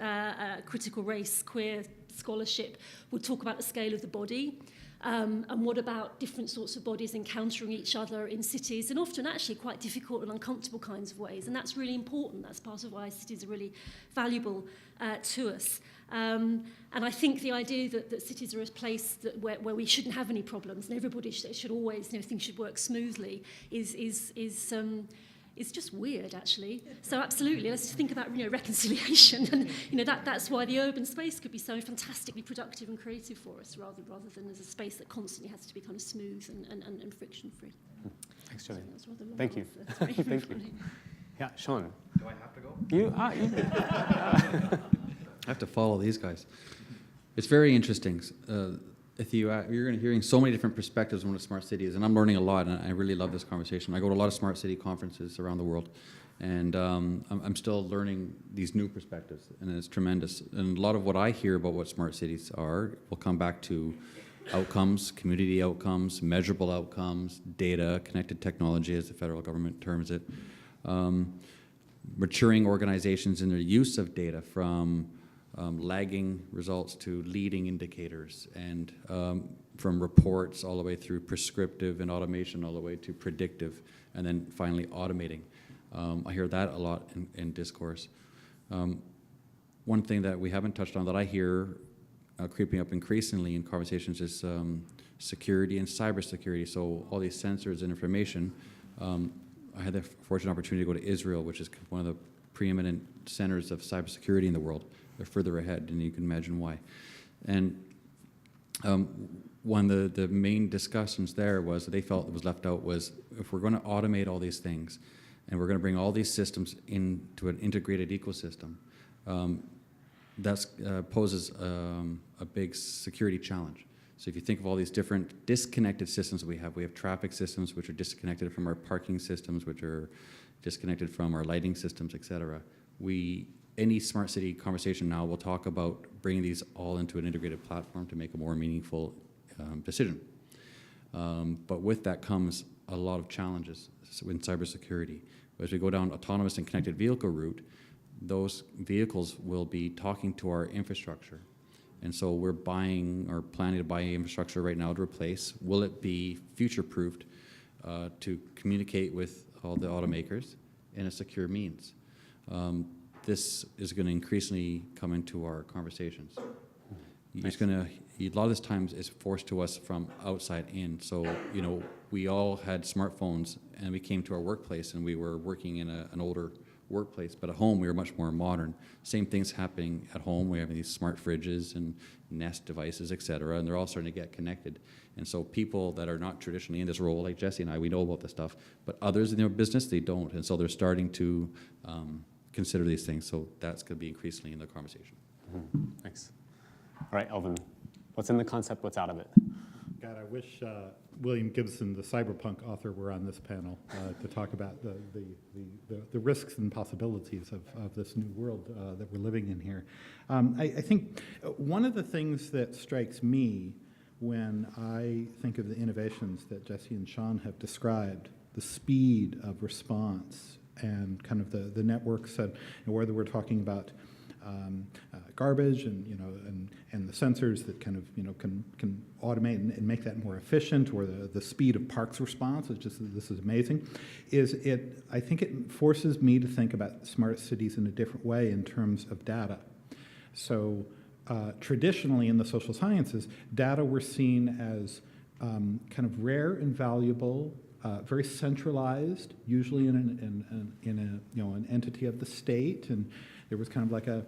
critical race, queer scholarship would talk about the scale of the body. And what about different sorts of bodies encountering each other in cities, and often actually quite difficult and uncomfortable kinds of ways. And that's really important. That's part of why cities are really valuable to us. And I think the idea that cities are a place where we shouldn't have any problems and everybody should always, things should work smoothly is just weird, actually. So absolutely, let's think about reconciliation, and that's why the urban space could be so fantastically productive and creative for us, rather than as a space that constantly has to be kind of smooth and friction free. Thanks, Julie. So Thank you. Thank you. Yeah, Shawn. Do I have to go? You I have to follow these guys. It's very interesting. You're going to hearing so many different perspectives on what a smart city is, and I'm learning a lot, and I really love this conversation. I go to a lot of smart city conferences around the world, and I'm still learning these new perspectives, and it's tremendous. And a lot of what I hear about what smart cities are will come back to outcomes, community outcomes, measurable outcomes, data, connected technology, as the federal government terms it, maturing organizations in their use of data, from lagging results to leading indicators, and from reports all the way through prescriptive and automation all the way to predictive, and then finally automating. I hear that a lot in discourse. One thing that we haven't touched on that I hear creeping up increasingly in conversations is security and cybersecurity. So all these sensors and information. I had the fortunate opportunity to go to Israel, which is one of the preeminent centers of cybersecurity in the world. They're further ahead, and you can imagine why. And one of the main discussions there was that they felt that was left out was, if we're going to automate all these things and we're going to bring all these systems into an integrated ecosystem, that poses a big security challenge. So if you think of all these different disconnected systems we have traffic systems which are disconnected from our parking systems, which are disconnected from our lighting systems, et cetera. Any smart city conversation now will talk about bringing these all into an integrated platform to make a more meaningful decision. But with that comes a lot of challenges in cybersecurity. As we go down autonomous and connected vehicle route, those vehicles will be talking to our infrastructure. And so we're buying or planning to buy infrastructure right now to replace. Will it be future-proofed to communicate with all the automakers in a secure means? This is going to increasingly come into our conversations. A lot of this times is forced to us from outside in. So, we all had smartphones, and we came to our workplace, and we were working in an older workplace, but at home we were much more modern. Same things happening at home. We have these smart fridges and Nest devices, et cetera, and they're all starting to get connected. And so people that are not traditionally in this role, like Jesse and I, we know about this stuff, but others in their business, they don't. And so they're starting to consider these things. So that's going to be increasingly in the conversation. Mm-hmm. Thanks. All right, Elvin, what's in the concept, what's out of it? God, I wish William Gibson, the cyberpunk author, were on this panel to talk about the risks and possibilities of this new world that we're living in here. I think one of the things that strikes me when I think of the innovations that Jesse and Shawn have described, the speed of response and kind of the networks, and whether we're talking about garbage and the sensors that kind of can automate and make that more efficient, or the speed of parks response, it's just, this is amazing. I think it forces me to think about smart cities in a different way in terms of data. So traditionally in the social sciences, data were seen as kind of rare and valuable, very centralized, usually in an entity of the state, and there was kind of like an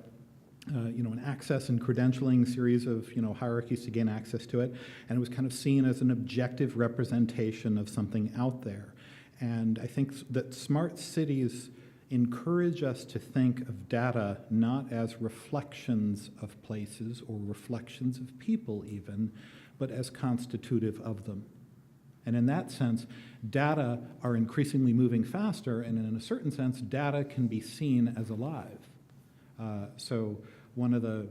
access and credentialing series of hierarchies to gain access to it, and it was kind of seen as an objective representation of something out there. And I think that smart cities encourage us to think of data not as reflections of places or reflections of people even, but as constitutive of them. And in that sense, data are increasingly moving faster, and in a certain sense, data can be seen as alive. So one of the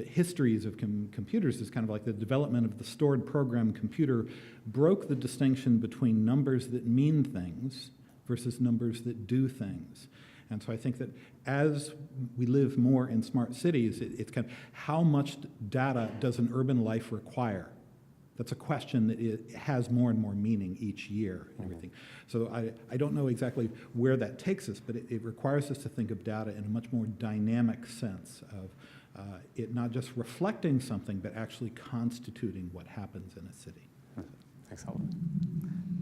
histories of computers is kind of like the development of the stored program computer broke the distinction between numbers that mean things versus numbers that do things. And so I think that as we live more in smart cities, it's kind of how much data does an urban life require? That's a question that it has more and more meaning each year and everything. So I don't know exactly where that takes us, but it requires us to think of data in a much more dynamic sense of it not just reflecting something, but actually constituting what happens in a city. Thanks, Helen.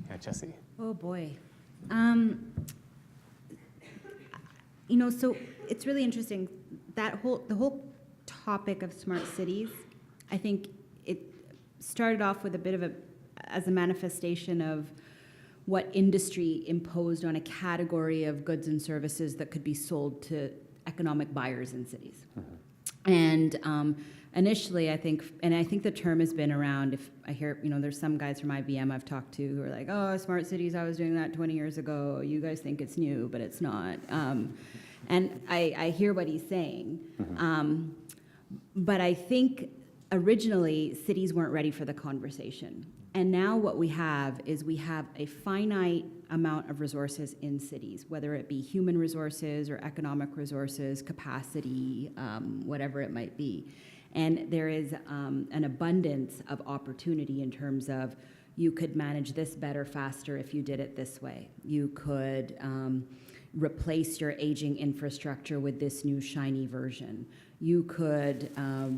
Yeah, Jesse. Oh boy. So it's really interesting, the whole topic of smart cities, I think it started off with a bit of as a manifestation of what industry imposed on a category of goods and services that could be sold to economic buyers in cities. Mm-hmm. And initially, I think the term has been around. If I hear, there's some guys from IBM I've talked to who are like, oh, smart cities, I was doing that 20 years ago. You guys think it's new, but it's not. And I hear what he's saying. Mm-hmm. But I think originally, cities weren't ready for the conversation. And now what we have is we have a finite amount of resources in cities, whether it be human resources or economic resources, capacity, whatever it might be. And there is an abundance of opportunity in terms of you could manage this better, faster if you did it this way. You could replace your aging infrastructure with this new shiny version. You could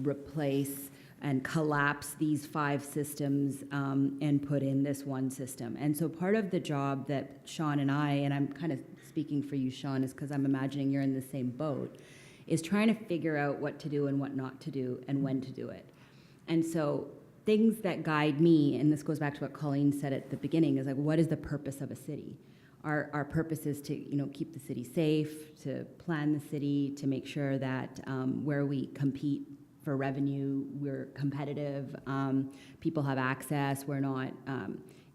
replace and collapse these 5 systems and put in this one system. And so part of the job that Shawn and I'm kind of speaking for you, Shawn, is because I'm imagining you're in the same boat, is trying to figure out what to do and what not to do and when to do it. And so things that guide me, and this goes back to what Colleen said at the beginning, is like, what is the purpose of a city? Our purpose is to keep the city safe, to plan the city, to make sure that where we compete for revenue, we're competitive, people have access, we're not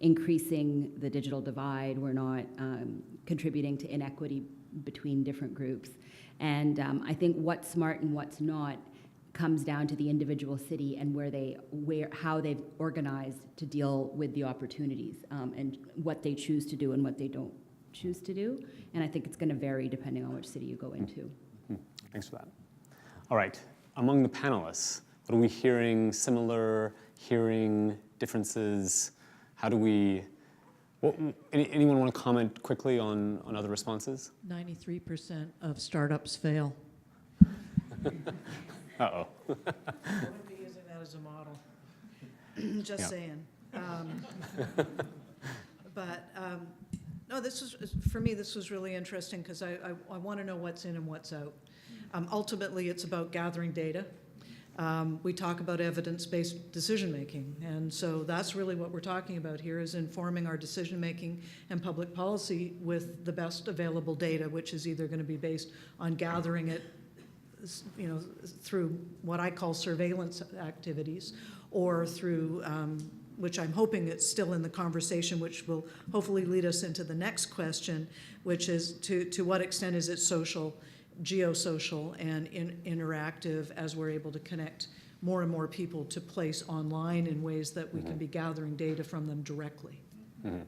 increasing the digital divide, we're not contributing to inequity between different groups. And I think what's smart and what's not comes down to the individual city and how they've organized to deal with the opportunities and what they choose to do and what they don't choose to do. And I think it's going to vary depending on which city you go into. Thanks for that. All right. Among the panelists, what are we hearing similar, hearing differences? How do we, anyone want to comment quickly on other responses? 93% of startups fail. Uh-oh. I wouldn't be using that as a model. Just saying. No, for me, this was really interesting because I want to know what's in and what's out. Ultimately, it's about gathering data. We talk about evidence-based decision-making, and so that's really what we're talking about here, is informing our decision-making and public policy with the best available data, which is either going to be based on gathering it through what I call surveillance activities, or through, which I'm hoping it's still in the conversation, which will hopefully lead us into the next question, which is to what extent is it social, geosocial, and interactive as we're able to connect more and more people to place online in ways that we can be gathering data from them directly. Mm-hmm.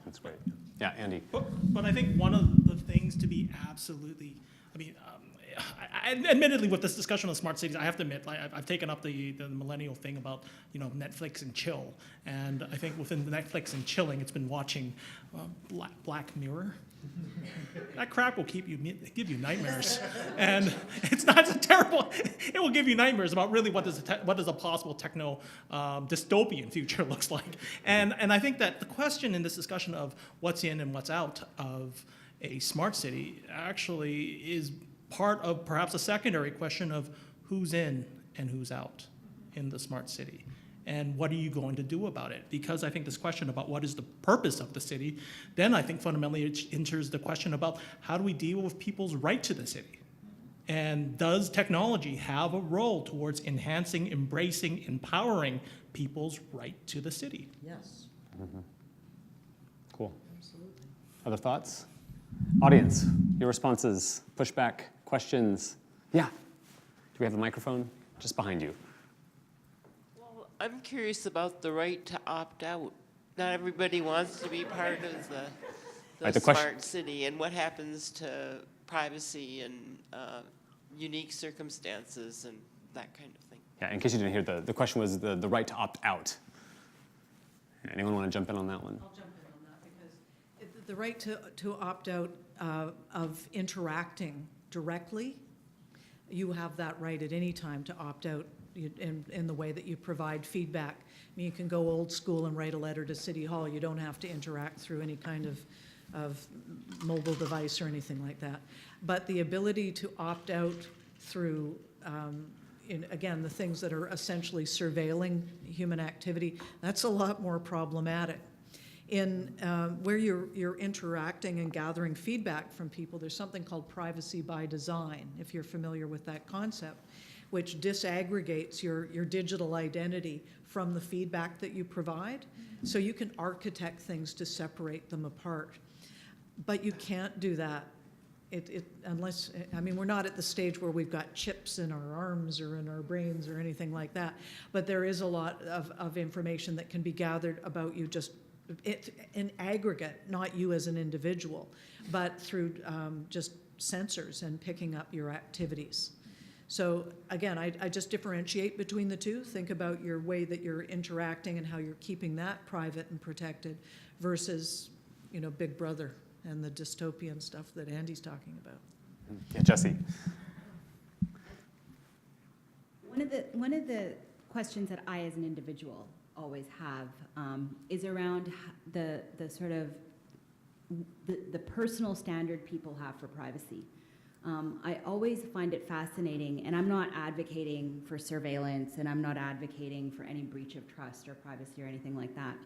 That's great. Yeah, Andy. But I think one of the things to be absolutely, admittedly, with this discussion of smart cities, I have to admit, I've taken up the millennial thing about Netflix and chill, and I think within the Netflix and chilling, it's been watching Black Mirror. That crap will give you nightmares, and it's not so terrible. It will give you nightmares about really what does a possible techno dystopian future looks like, and I think that the question in this discussion of what's in and what's out of a smart city actually is part of perhaps a secondary question of who's in and who's out in the smart city. And what are you going to do about it? Because I think this question about what is the purpose of the city, then I think fundamentally it enters the question about how do we deal with people's right to the city? And does technology have a role towards enhancing, embracing, empowering people's right to the city? Yes. Cool. Absolutely. Other thoughts? Audience, your responses, pushback, questions. Yeah. Do we have a microphone? Just behind you. Well, I'm curious about the right to opt out. Not everybody wants to be part of the Right, the question- smart city, and what happens to privacy and unique circumstances and that kind of thing. Yeah, in case you didn't hear, the question was the right to opt out. Anyone want to jump in on that one? I'll jump in on that because the right to opt out of interacting directly, you have that right at any time to opt out in the way that you provide feedback. I mean, you can go old school and write a letter to City Hall. You don't have to interact through any kind of mobile device or anything like that. But the ability to opt out through, again, the things that are essentially surveilling human activity, that's a lot more problematic. In where you're interacting and gathering feedback from people, there's something called privacy by design, if you're familiar with that concept, which disaggregates your digital identity from the feedback that you provide. So you can architect things to separate them apart. But you can't do that unless, I mean, we're not at the stage where we've got chips in our arms or in our brains or anything like that. But there is a lot of information that can be gathered about you just in aggregate, not you as an individual, but through just sensors and picking up your activities. So again, I just differentiate between the two. Think about your way that you're interacting and how you're keeping that private and protected versus, Big Brother and the dystopian stuff that Andy's talking about. Yeah, Jesse. One of the questions that I, as an individual, always have is around the sort of the personal standard people have for privacy. I always find it fascinating, and I'm not advocating for surveillance, and I'm not advocating for any breach of trust or privacy or anything like that.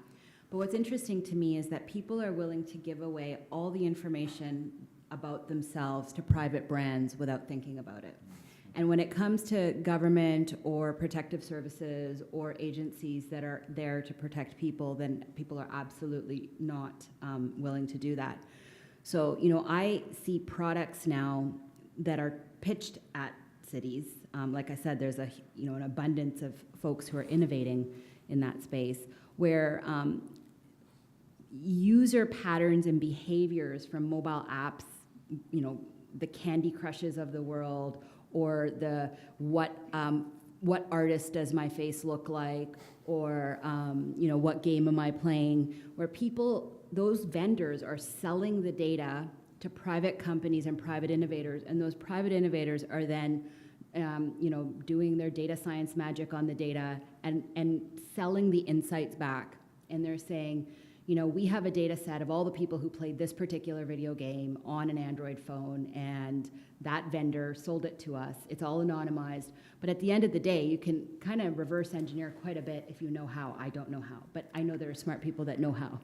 But what's interesting to me is that people are willing to give away all the information about themselves to private brands without thinking about it. And when it comes to government or protective services or agencies that are there to protect people, then people are absolutely not willing to do that. So, I see products now that are pitched at cities. Like I said, there's an abundance of folks who are innovating in that space where user patterns and behaviors from mobile apps, the Candy Crushes of the world, or the what artist does my face look like, or what game am I playing, where those vendors are selling the data to private companies and private innovators, and those private innovators are then doing their data science magic on the data and selling the insights back. And they're saying, we have a data set of all the people who played this particular video game on an Android phone, and that vendor sold it to us. It's all anonymized. But at the end of the day, you can kind of reverse engineer quite a bit if you know how. I don't know how, but I know there are smart people that know how.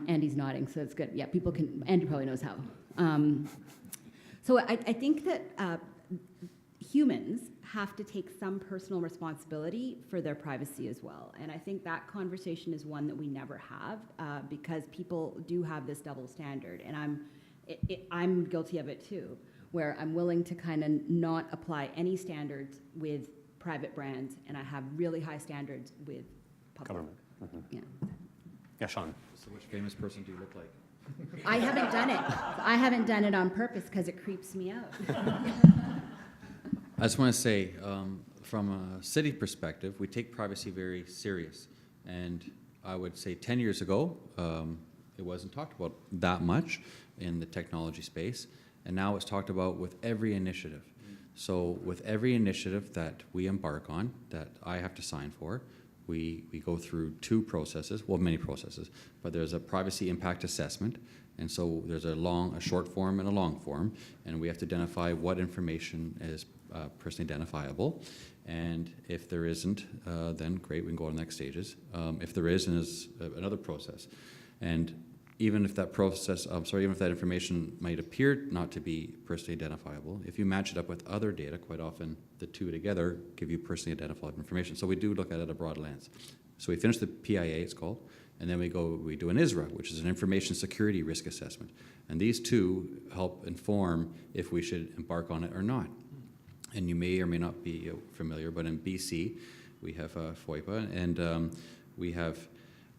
Andy's nodding, so it's good. Yeah, people can, Andy probably knows how. So I think that humans have to take some personal responsibility for their privacy as well. And I think that conversation is one that we never have because people do have this double standard. And I'm guilty of it too, where I'm willing to kind of not apply any standards with private brands, and I have really high standards with public. Government. Mm-hmm. Yeah. Yeah, Shawn. So which famous person do you look like? I haven't done it. I haven't done it on purpose because it creeps me out. I just want to say, from a city perspective, we take privacy very serious. And I would say 10 years ago, it wasn't talked about that much in the technology space. And now it's talked about with every initiative. So with every initiative that we embark on, that I have to sign for, we go through two processes, well, many processes, but there's a privacy impact assessment. And so there's a short form and a long form, and we have to identify what information is personally identifiable. And if there isn't, then great, we can go to the next stages. If there is, then it's another process. And even if that process, even if that information might appear not to be personally identifiable, if you match it up with other data, quite often the two together give you personally identifiable information. So we do look at it at a broad lens. So we finish the PIA, it's called, and then we do an ISRA, which is an information security risk assessment. And these two help inform if we should embark on it or not. And you may or may not be familiar, but in BC, we have FOIPA, and we have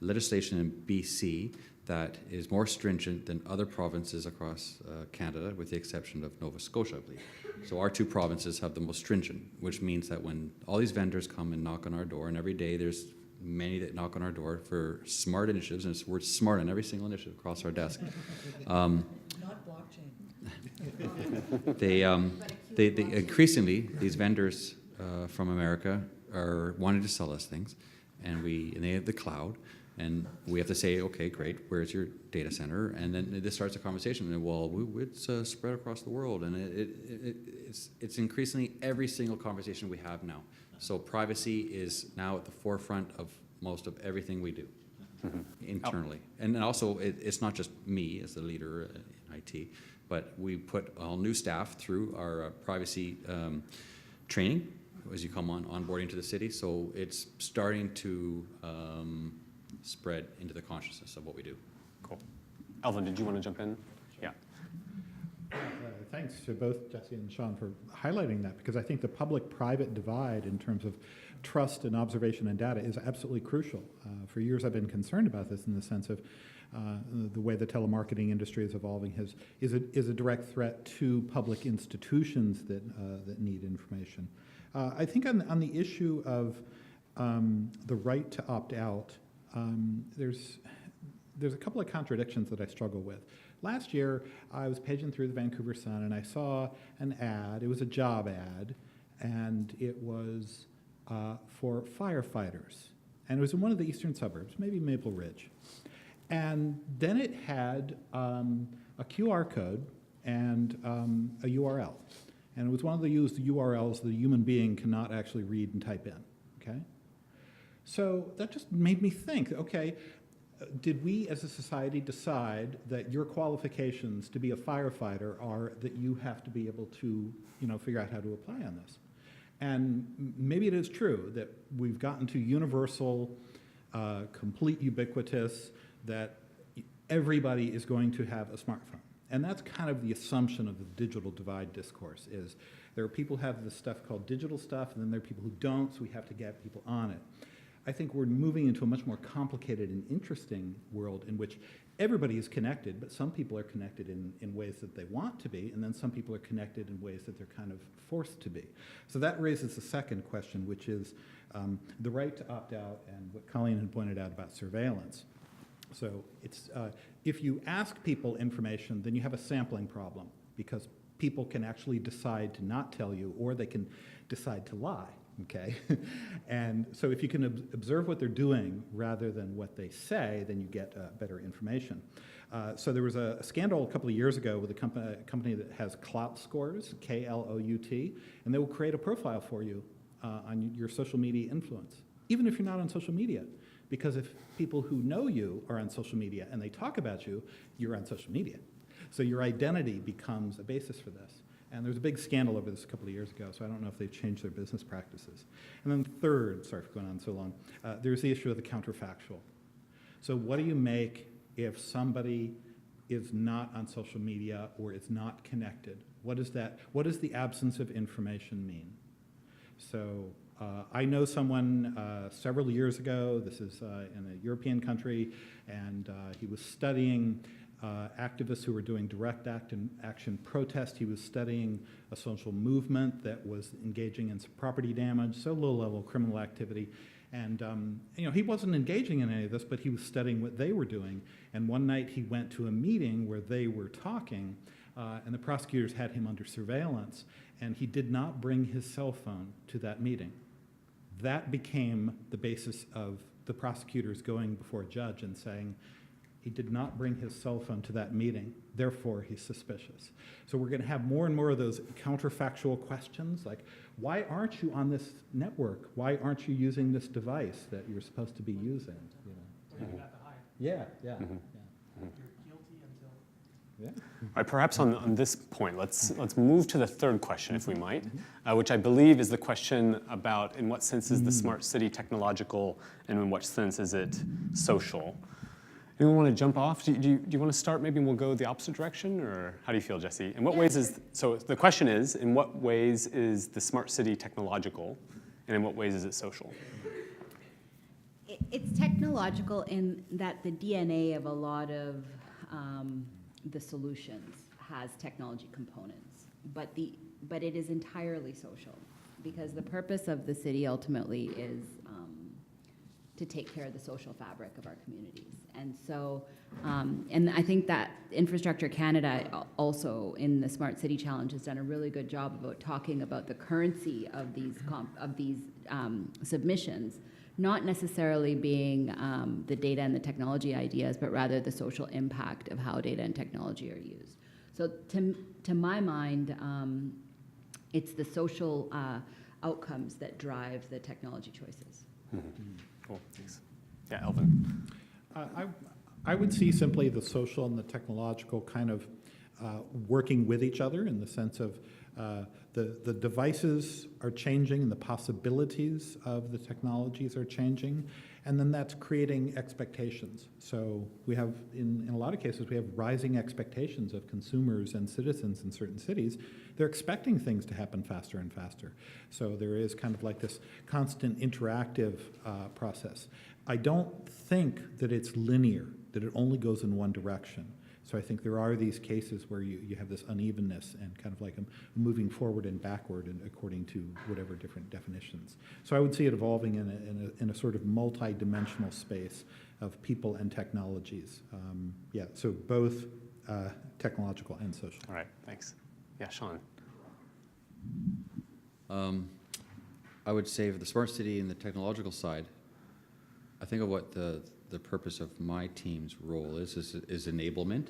legislation in BC that is more stringent than other provinces across Canada, with the exception of Nova Scotia, I believe. So our two provinces have the most stringent, which means that when all these vendors come and knock on our door, and every day there's many that knock on our door for smart initiatives, and it's the word smart on every single initiative across our desk. Not blockchain. They increasingly, these vendors from America are wanting to sell us things, and they have the cloud, and we have to say, okay, great, where's your data center? And then this starts a conversation, and well, it's spread across the world, and it's increasingly every single conversation we have now. So privacy is now at the forefront of most of everything we do internally. And then also, it's not just me as the leader in IT, but we put all new staff through our privacy training as you come onboarding to the city. So it's starting to spread into the consciousness of what we do. Cool. Alvin, did you want to jump in? Yeah. Thanks to both Jesse and Shawn for highlighting that, because I think the public-private divide in terms of trust and observation and data is absolutely crucial. For years I've been concerned about this in the sense of the way the telemarketing industry is evolving is a direct threat to public institutions that need information. I think on the issue of the right to opt out, there's a couple of contradictions that I struggle with. Last year, I was paging through the Vancouver Sun, and I saw an ad. It was a job ad, and it was for firefighters. And it was in one of the eastern suburbs, maybe Maple Ridge. And then it had a QR code and a URL. And it was one of the used URLs that a human being cannot actually read and type in, okay? So that just made me think, okay, did we as a society decide that your qualifications to be a firefighter are that you have to be able to, figure out how to apply on this? And maybe it is true that we've gotten to universal, complete ubiquitous, that everybody is going to have a smartphone. And that's kind of the assumption of the digital divide discourse, is there are people who have this stuff called digital stuff, and then there are people who don't, so we have to get people on it. I think we're moving into a much more complicated and interesting world in which everybody is connected, but some people are connected in ways that they want to be, and then some people are connected in ways that they're kind of forced to be. So that raises the second question, which is the right to opt out and what Colleen had pointed out about surveillance. So it's, if you ask people information, then you have a sampling problem, because people can actually decide to not tell you, or they can decide to lie. Okay, and so if you can observe what they're doing rather than what they say, then you get better information. So there was a scandal a couple of years ago with a company that has clout scores, K-L-O-U-T, and they will create a profile for you on your social media influence, even if you're not on social media. Because if people who know you are on social media and they talk about you, you're on social media. So your identity becomes a basis for this. And there was a big scandal over this a couple of years ago, so I don't know if they've changed their business practices. And then third, sorry for going on so long, there's the issue of the counterfactual. So what do you make if somebody is not on social media or is not connected? What is that? What does the absence of information mean? So I know someone several years ago, this is in a European country, and he was studying activists who were doing direct action protest. He was studying a social movement that was engaging in some property damage, so low-level criminal activity. And he wasn't engaging in any of this, but he was studying what they were doing. And one night he went to a meeting where they were talking, and the prosecutors had him under surveillance, and he did not bring his cell phone to that meeting. That became the basis of the prosecutors going before a judge and saying, He did not bring his cell phone to that meeting, therefore he's suspicious. So we're going to have more and more of those counterfactual questions, like, why aren't you on this network? Why aren't you using this device that you're supposed to be using? You know? Yeah, yeah. Mm-hmm. Yeah. You're guilty until. Yeah. All right, perhaps on this point, let's move to the third question, if we might, which I believe is the question about in what sense is the smart city technological and in what sense is it social? Anyone want to jump off? Do you want to start? Maybe we'll go the opposite direction, or how do you feel, Jesse? In what ways is, so the question is, in what ways is the smart city technological, and in what ways is it social? It's technological in that the DNA of a lot of the solutions has technology components, but it is entirely social, because the purpose of the city ultimately is to take care of the social fabric of our communities. And so, and I think that Infrastructure Canada also in the Smart City Challenge has done a really good job about talking about the currency of these submissions, not necessarily being the data and the technology ideas, but rather the social impact of how data and technology are used. So to my mind, it's the social outcomes that drive the technology choices. Mm-hmm. Cool, thanks. Yeah, Elvin. I would see simply the social and the technological kind of working with each other in the sense of the devices are changing and the possibilities of the technologies are changing, and then that's creating expectations. So we have, in a lot of cases, we have rising expectations of consumers and citizens in certain cities. They're expecting things to happen faster and faster. So there is kind of like this constant interactive process. I don't think that it's linear, that it only goes in one direction. So I think there are these cases where you have this unevenness and kind of like a moving forward and backward and according to whatever different definitions. So I would see it evolving in a sort of multi-dimensional space of people and technologies. Yeah, so both technological and social. All right, thanks. Yeah, Shawn. I would say for the smart city and the technological side, I think of what the purpose of my team's role is enablement.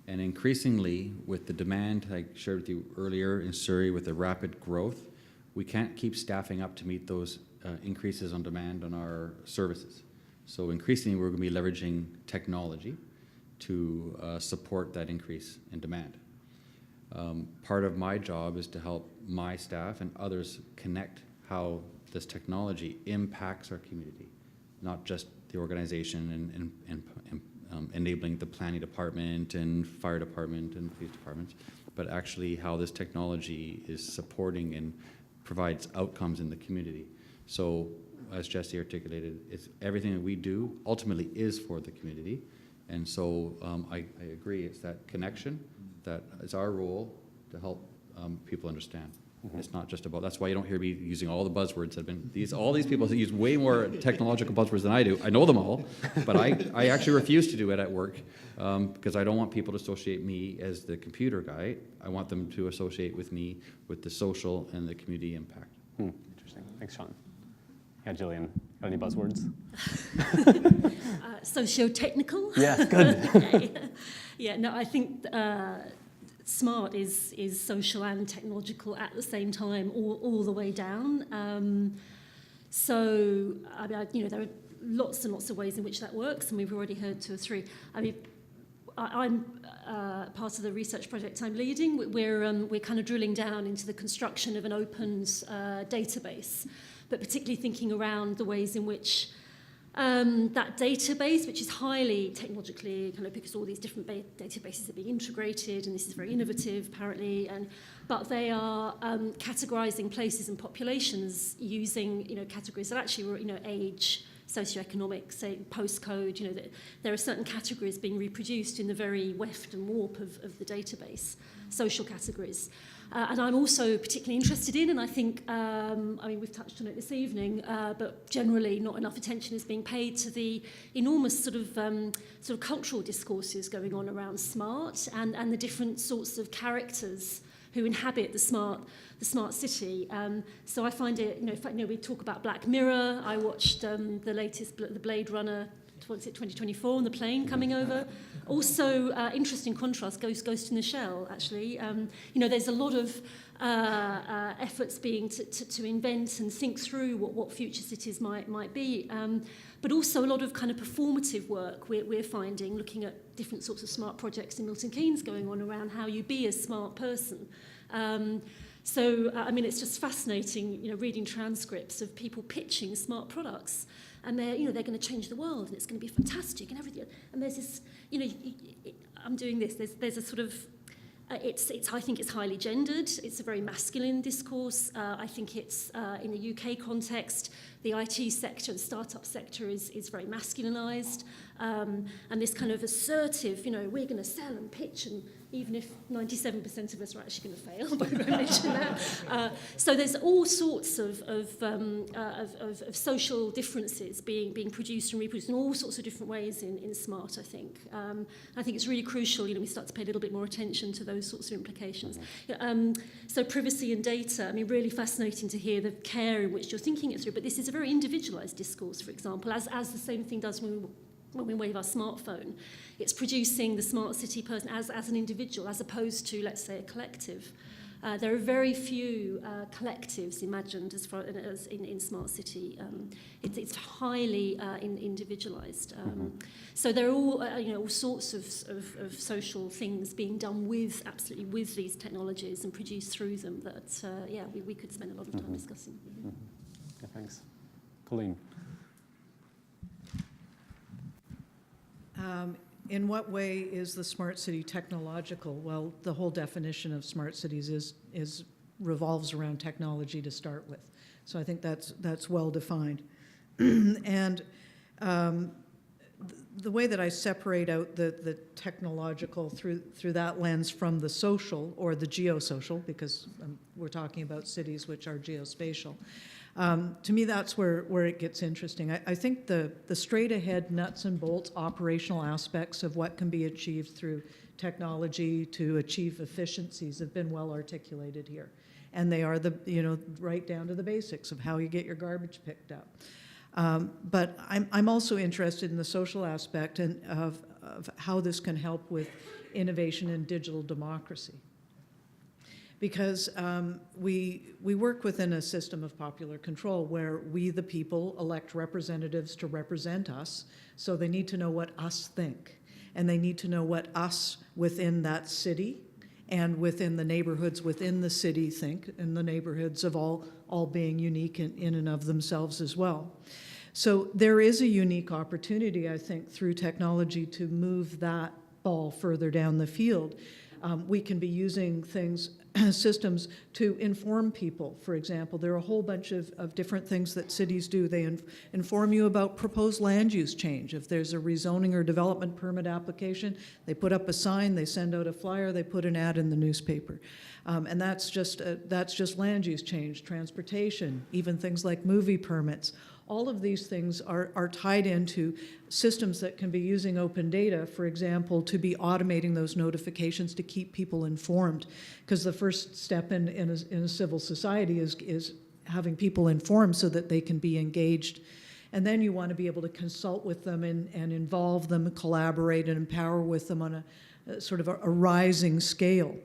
And increasingly, with the demand I shared with you earlier in Surrey, with the rapid growth, we can't keep staffing up to meet those increases on demand on our services. So increasingly, we're going to be leveraging technology to support that increase in demand. Part of my job is to help my staff and others connect how this technology impacts our community, not just the organization and enabling the planning department and fire department and police departments, but actually how this technology is supporting and provides outcomes in the community. So as Jesse articulated, it's everything that we do ultimately is for the community. And so I agree, it's that connection that is our role to help people understand. Mm-hmm. It's not just about, that's why you don't hear me using all the buzzwords that have been, all these people use way more technological buzzwords than I do. I know them all, but I actually refuse to do it at work because I don't want people to associate me as the computer guy. I want them to associate with me with the social and the community impact. Interesting. Thanks, Shawn. Yeah, Jillian, got any buzzwords? Socio-technical? Yeah, good. Okay. Yeah, no, I think smart is social and technological at the same time, all the way down. So, I mean, there are lots and lots of ways in which that works, and we've already heard 2 or 3. I mean, I'm part of the research project I'm leading. We're kind of drilling down into the construction of an open database, but particularly thinking around the ways in which that database, which is highly technologically kind of, because all these different databases are being integrated, and this is very innovative apparently, but they are categorizing places and populations using categories that actually were age, socioeconomic, say postcode. That there are certain categories being reproduced in the very weft and warp of the database, social categories. And I'm also particularly interested in, and I think, I mean, we've touched on it this evening, but generally not enough attention is being paid to the enormous sort of cultural discourses going on around smart and the different sorts of characters who inhabit the smart city. So I find it, in fact, we talk about Black Mirror. I watched the latest, the Blade Runner what's it, 2024 on the plane coming over. Also, interesting contrast, Ghost in the Shell, actually. There's a lot of efforts being to invent and think through what future cities might be, but also a lot of kind of performative work we're finding, looking at different sorts of smart projects in Milton Keynes going on around how you be a smart person. It's just fascinating, reading transcripts of people pitching smart products, and they're going to change the world, and it's going to be fantastic and everything. And there's this, I'm doing this. There's a sort of, I think it's highly gendered. It's a very masculine discourse. I think it's in the UK context, the IT sector, the startup sector is very masculinized, and this kind of assertive, we're going to sell and pitch, and even if 97% of us are actually going to fail, but I mentioned that. So there's all sorts of social differences being produced and reproduced in all sorts of different ways in smart, I think. I think it's really crucial, we start to pay a little bit more attention to those sorts of implications. So privacy and data, really fascinating to hear the care in which you're thinking it through, but this is a very individualized discourse, for example, as the same thing does when we wave our smartphone. It's producing the smart city person as an individual, as opposed to, let's say, a collective. There are very few collectives imagined as in smart city. It's highly individualized. So there are all sorts of social things being done with these technologies and produced through them that we could spend a lot of time discussing. Yeah, thanks, Colleen. In what way is the smart city technological? Well, the whole definition of smart cities revolves around technology to start with. So I think that's well defined. And the way that I separate out the technological through that lens from the social or the geosocial, because we're talking about cities which are geospatial. To me, that's where it gets interesting. I think the straight-ahead nuts and bolts operational aspects of what can be achieved through technology to achieve efficiencies have been well articulated here. And they are right down to the basics of how you get your garbage picked up. But I'm also interested in the social aspect of how this can help with innovation and digital democracy. Because we work within a system of popular control where we, the people, elect representatives to represent us, so they need to know what us think. And they need to know what us within that city and within the neighborhoods within the city think, and the neighborhoods of all being unique in and of themselves as well. So there is a unique opportunity, I think, through technology to move that ball further down the field. We can be using systems to inform people. For example, there are a whole bunch of different things that cities do. They inform you about proposed land use change. If there's a rezoning or development permit application, they put up a sign, they send out a flyer, they put an ad in the newspaper. And that's just land use change, transportation, even things like movie permits. All of these things are tied into systems that can be using open data, for example, to be automating those notifications to keep people informed. Because the first step in a civil society is having people informed so that they can be engaged. And then you want to be able to consult with them and involve them, collaborate and empower with them on a sort of a rising scale.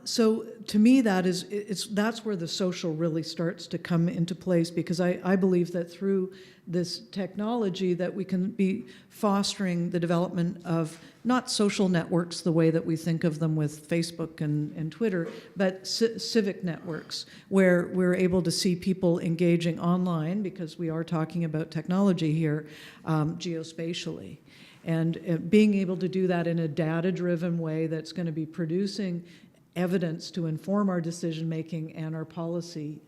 So to me, that's where the social really starts to come into place, because I believe that through this technology that we can be fostering the development of not social networks the way that we think of them with Facebook and Twitter, but civic networks where we're able to see people engaging online, because we are talking about technology here, geospatially. And being able to do that in a data-driven way that's going to be producing evidence to inform our decision-making and our policy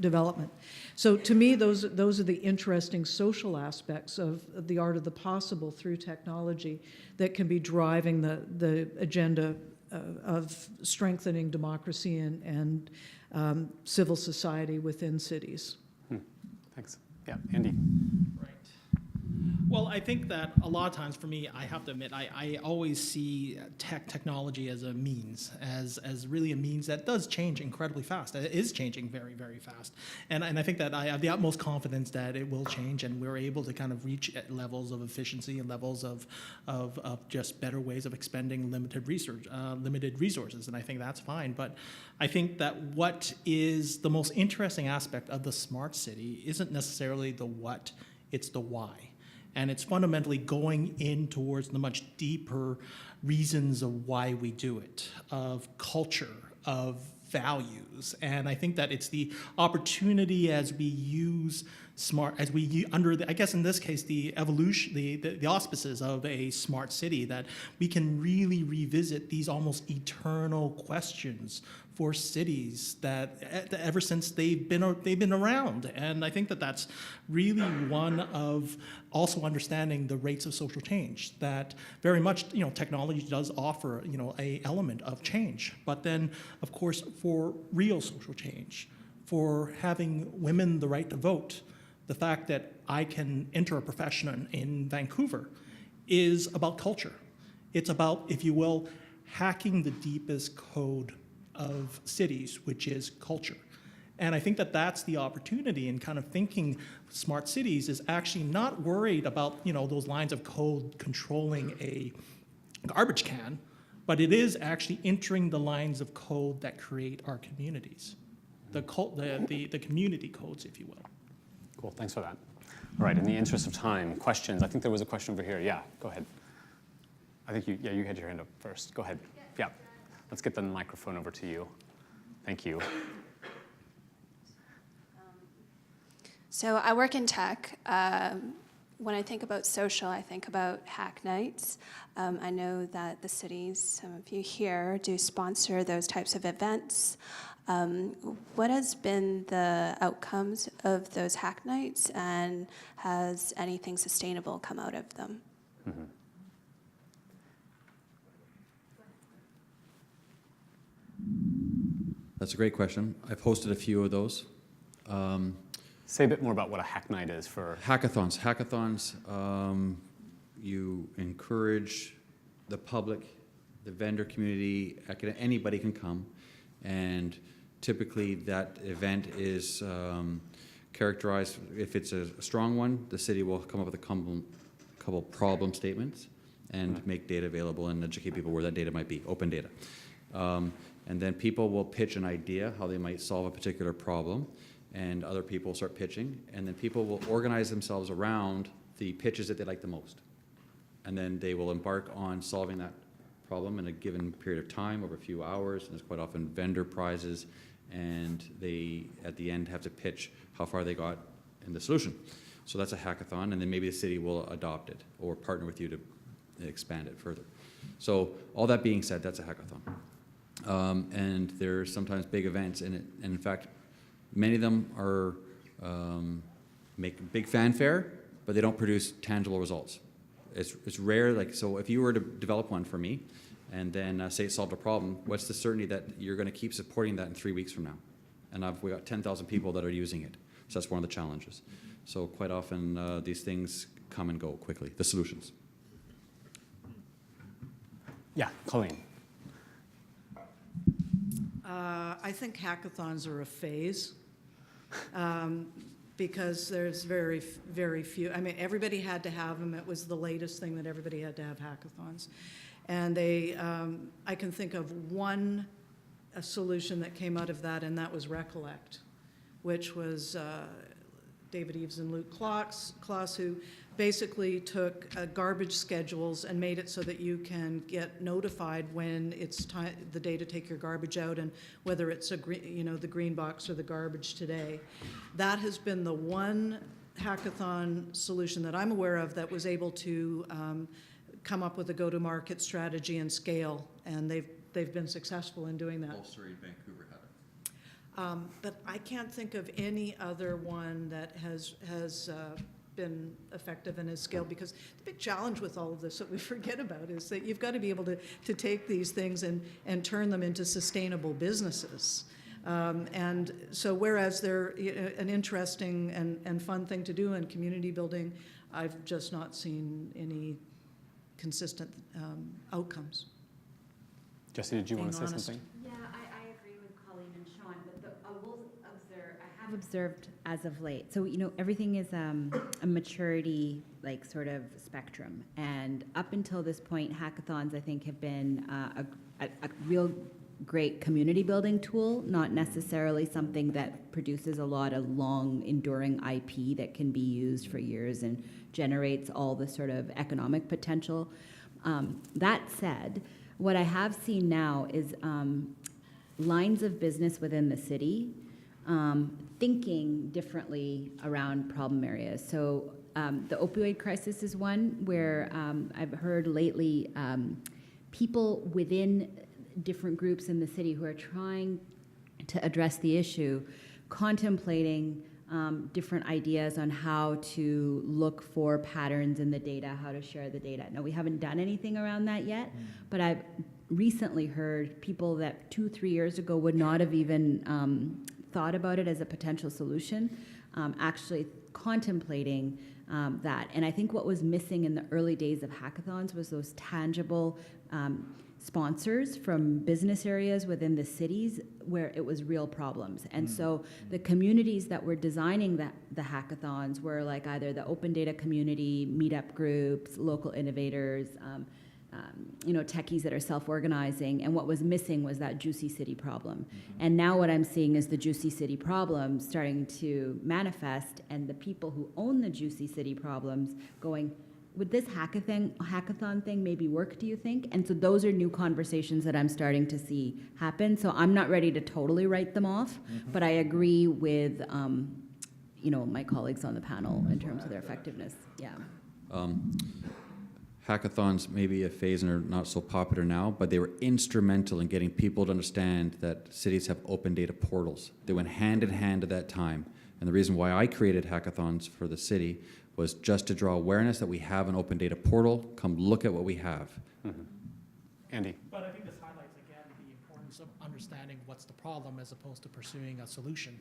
development. So to me, those are the interesting social aspects of the art of the possible through technology that can be driving the agenda of strengthening democracy and civil society within cities. Thanks. Yeah, Andy. Right. Well, I think that a lot of times for me, I have to admit, I always see technology as a means, as really a means that does change incredibly fast. It is changing very, very fast. And I think that I have the utmost confidence that it will change, and we're able to kind of reach levels of efficiency and levels of just better ways of expending limited resources. And I think that's fine. But I think that what is the most interesting aspect of the smart city isn't necessarily the what, it's the why. And it's fundamentally going in towards the much deeper reasons of why we do it, of culture, of values. And I think that it's the opportunity as we use under the, I guess in this case, the evolution, the auspices of a smart city, that we can really revisit these almost eternal questions for cities that ever since they've been around. And I think that that's really one of also understanding the rates of social change, that very much, technology does offer, a element of change. But then, of course, for real social change, for having women the right to vote, the fact that I can enter a profession in Vancouver is about culture. It's about, if you will, hacking the deepest code of cities, which is culture. And I think that that's the opportunity in kind of thinking smart cities is actually not worried about, those lines of code controlling a garbage can, but it is actually entering the lines of code that create our communities, the community codes, if you will. Cool, thanks for that. All right, in the interest of time, questions. I think there was a question over here. Yeah, go ahead. I think you had your hand up first. Go ahead. Yeah, let's get the microphone over to you. Thank you. So I work in tech. When I think about social, I think about hack nights. I know that the cities, some of you here, do sponsor those types of events. What has been the outcomes of those hack nights, and has anything sustainable come out of them? Mm-hmm. That's a great question. I've hosted a few of those. Say a bit more about what a hack night is for... Hackathons. Hackathons, you encourage the public, the vendor community, anybody can come, and typically that event is characterized, if it's a strong one, the city will come up with a couple problem statements and make data available and educate people where that data might be, open data. And then people will pitch an idea, how they might solve a particular problem, and other people start pitching, and then people will organize themselves around the pitches that they like the most. And then they will embark on solving that problem in a given period of time, over a few hours, and there's quite often vendor prizes, and they, at the end, have to pitch how far they got in the solution. So that's a hackathon, and then maybe the city will adopt it or partner with you to expand it further. So all that being said, that's a hackathon. And there's sometimes big events in it, and in fact, many of them are make big fanfare, but they don't produce tangible results. It's rare, like, so if you were to develop one for me, and then say it solved a problem, what's the certainty that you're going to keep supporting that in 3 weeks from now? And we got 10,000 people that are using it. So that's one of the challenges. So quite often these things come and go quickly, the solutions. Yeah, Colleen. I think hackathons are a phase. Because there's very, very few. I mean, everybody had to have them. It was the latest thing that everybody had to have hackathons. And I can think of a solution that came out of that, and that was Recollect, which was David Eves and Luke Kloss, who basically took garbage schedules and made it so that you can get notified when it's time, the day to take your garbage out, and whether it's the green box or the garbage today. That has been the one hackathon solution that I'm aware of that was able to come up with a go-to-market strategy and scale, and they've been successful in doing that. Also in Vancouver had it. But I can't think of any other one that has been effective and has scaled, because the big challenge with all of this that we forget about is that you've got to be able to take these things and turn them into sustainable businesses. And so whereas they're an interesting and fun thing to do in community building, I've just not seen any consistent outcomes. Jesse, did you want to say Being honest. something? Yeah, I agree with Colleen and Shawn, but I have observed as of late. So, everything is a maturity, like, sort of spectrum. And up until this point, hackathons, I think, have been a real great community building tool, not necessarily something that produces a lot of long enduring IP that can be used for years and generates all the sort of economic potential. That said, what I have seen now is lines of business within the city thinking differently around problem areas. So the opioid crisis is one where I've heard lately people within different groups in the city who are trying to address the issue, contemplating different ideas on how to look for patterns in the data, how to share the data. Now, we haven't done anything around that yet, but I've recently heard people that 2-3 years ago would not have even thought about it as a potential solution, actually contemplating that. And I think what was missing in the early days of hackathons was those tangible sponsors from business areas within the cities where it was real problems. And so the communities that were designing the hackathons were like either the open data community, meetup groups, local innovators, techies that are self-organizing, and what was missing was that juicy city problem. And now what I'm seeing is the juicy city problem starting to manifest, and the people who own the juicy city problems going, would this hackathon thing maybe work, do you think? And so those are new conversations that I'm starting to see happen. So I'm not ready to totally write them off, but I agree with my colleagues on the panel in terms of their effectiveness. Yeah. Hackathons may be a phase and are not so popular now, but they were instrumental in getting people to understand that cities have open data portals. They went hand in hand at that time. And the reason why I created hackathons for the city was just to draw awareness that we have an open data portal. Come look at what we have. Andy. But I think this highlights again the importance of understanding what's the problem as opposed to pursuing a solution.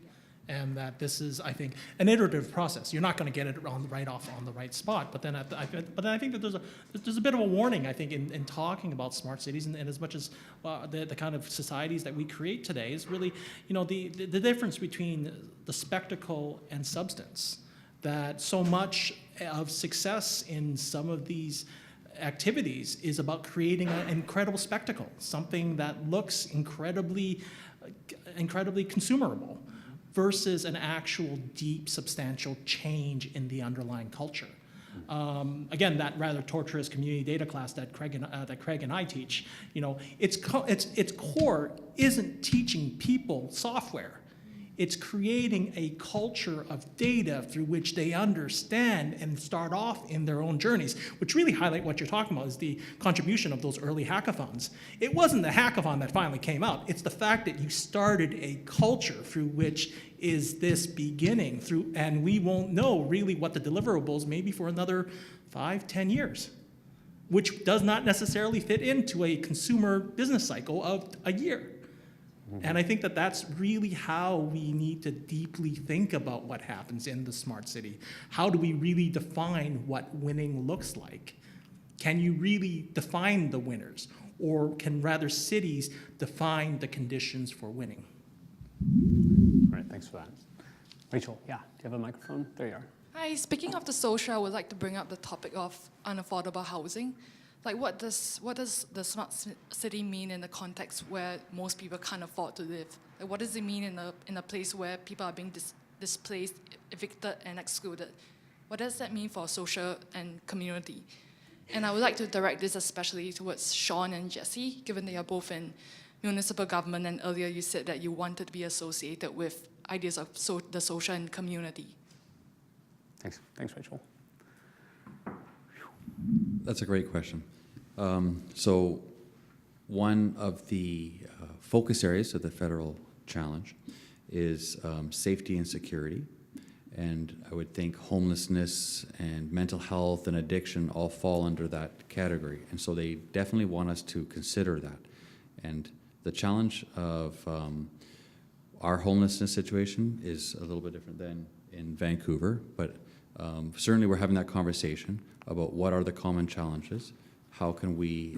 And that this is, I think, an iterative process. You're not going to get it right off on the right spot. But then I think that there's a bit of a warning, I think, in talking about smart cities, and as much as the kind of societies that we create today is really, the difference between the spectacle and substance. That so much of success in some of these activities is about creating an incredible spectacle, something that looks incredibly consumable, versus an actual deep, substantial change in the underlying culture. Again, that rather torturous community data class that Craig and I teach, its core isn't teaching people software. It's creating a culture of data through which they understand and start off in their own journeys, which really highlight what you're talking about is the contribution of those early hackathons. It wasn't the hackathon that finally came out. It's the fact that you started a culture through which is this beginning through, and we won't know really what the deliverables may be for another 5-10 years, which does not necessarily fit into a consumer business cycle of a year. And I think that that's really how we need to deeply think about what happens in the smart city. How do we really define what winning looks like? Can you really define the winners? Or can rather cities define the conditions for winning? All right, thanks for that. Rachel, yeah, do you have a microphone? There you are. Hi, speaking of the social, I would like to bring up the topic of unaffordable housing. Like, what does the smart city mean in the context where most people can't afford to live? Like, what does it mean in a place where people are being displaced, evicted, and excluded? What does that mean for social and community? And I would like to direct this especially towards Shawn and Jesse, given they are both in municipal government, and earlier you said that you wanted to be associated with ideas of the social and community. Thanks, Rachel. That's a great question. So one of the focus areas of the federal challenge is safety and security. And I would think homelessness and mental health and addiction all fall under that category. And so they definitely want us to consider that. And the challenge of our homelessness situation is a little bit different than in Vancouver, but certainly we're having that conversation about what are the common challenges, how can we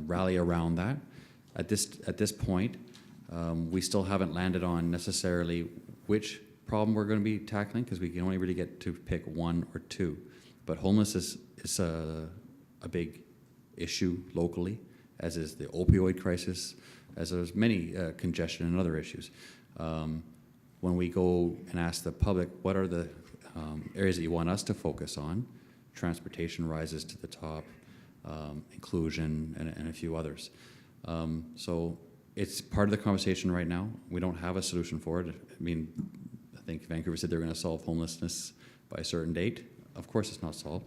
rally around that. At this point, we still haven't landed on necessarily which problem we're going to be tackling, because we can only really get to pick one or two. But homelessness is a big issue locally, as is the opioid crisis, as there's many congestion and other issues. When we go and ask the public, what are the areas that you want us to focus on, transportation rises to the top, inclusion, and a few others. So it's part of the conversation right now. We don't have a solution for it. I mean, I think Vancouver said they're going to solve homelessness by a certain date. Of course it's not solved.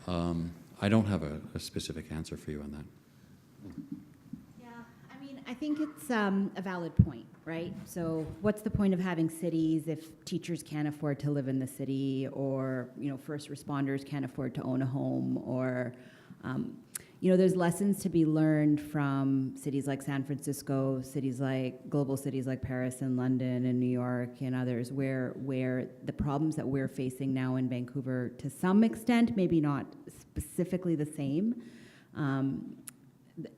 I don't have a specific answer for you on that. Yeah, I mean, I think it's a valid point, right? So what's the point of having cities if teachers can't afford to live in the city, or, you know, first responders can't afford to own a home, or, you know, there's lessons to be learned from cities like San Francisco, global cities like Paris and London and New York and others, where the problems that we're facing now in Vancouver, to some extent, maybe not specifically the same,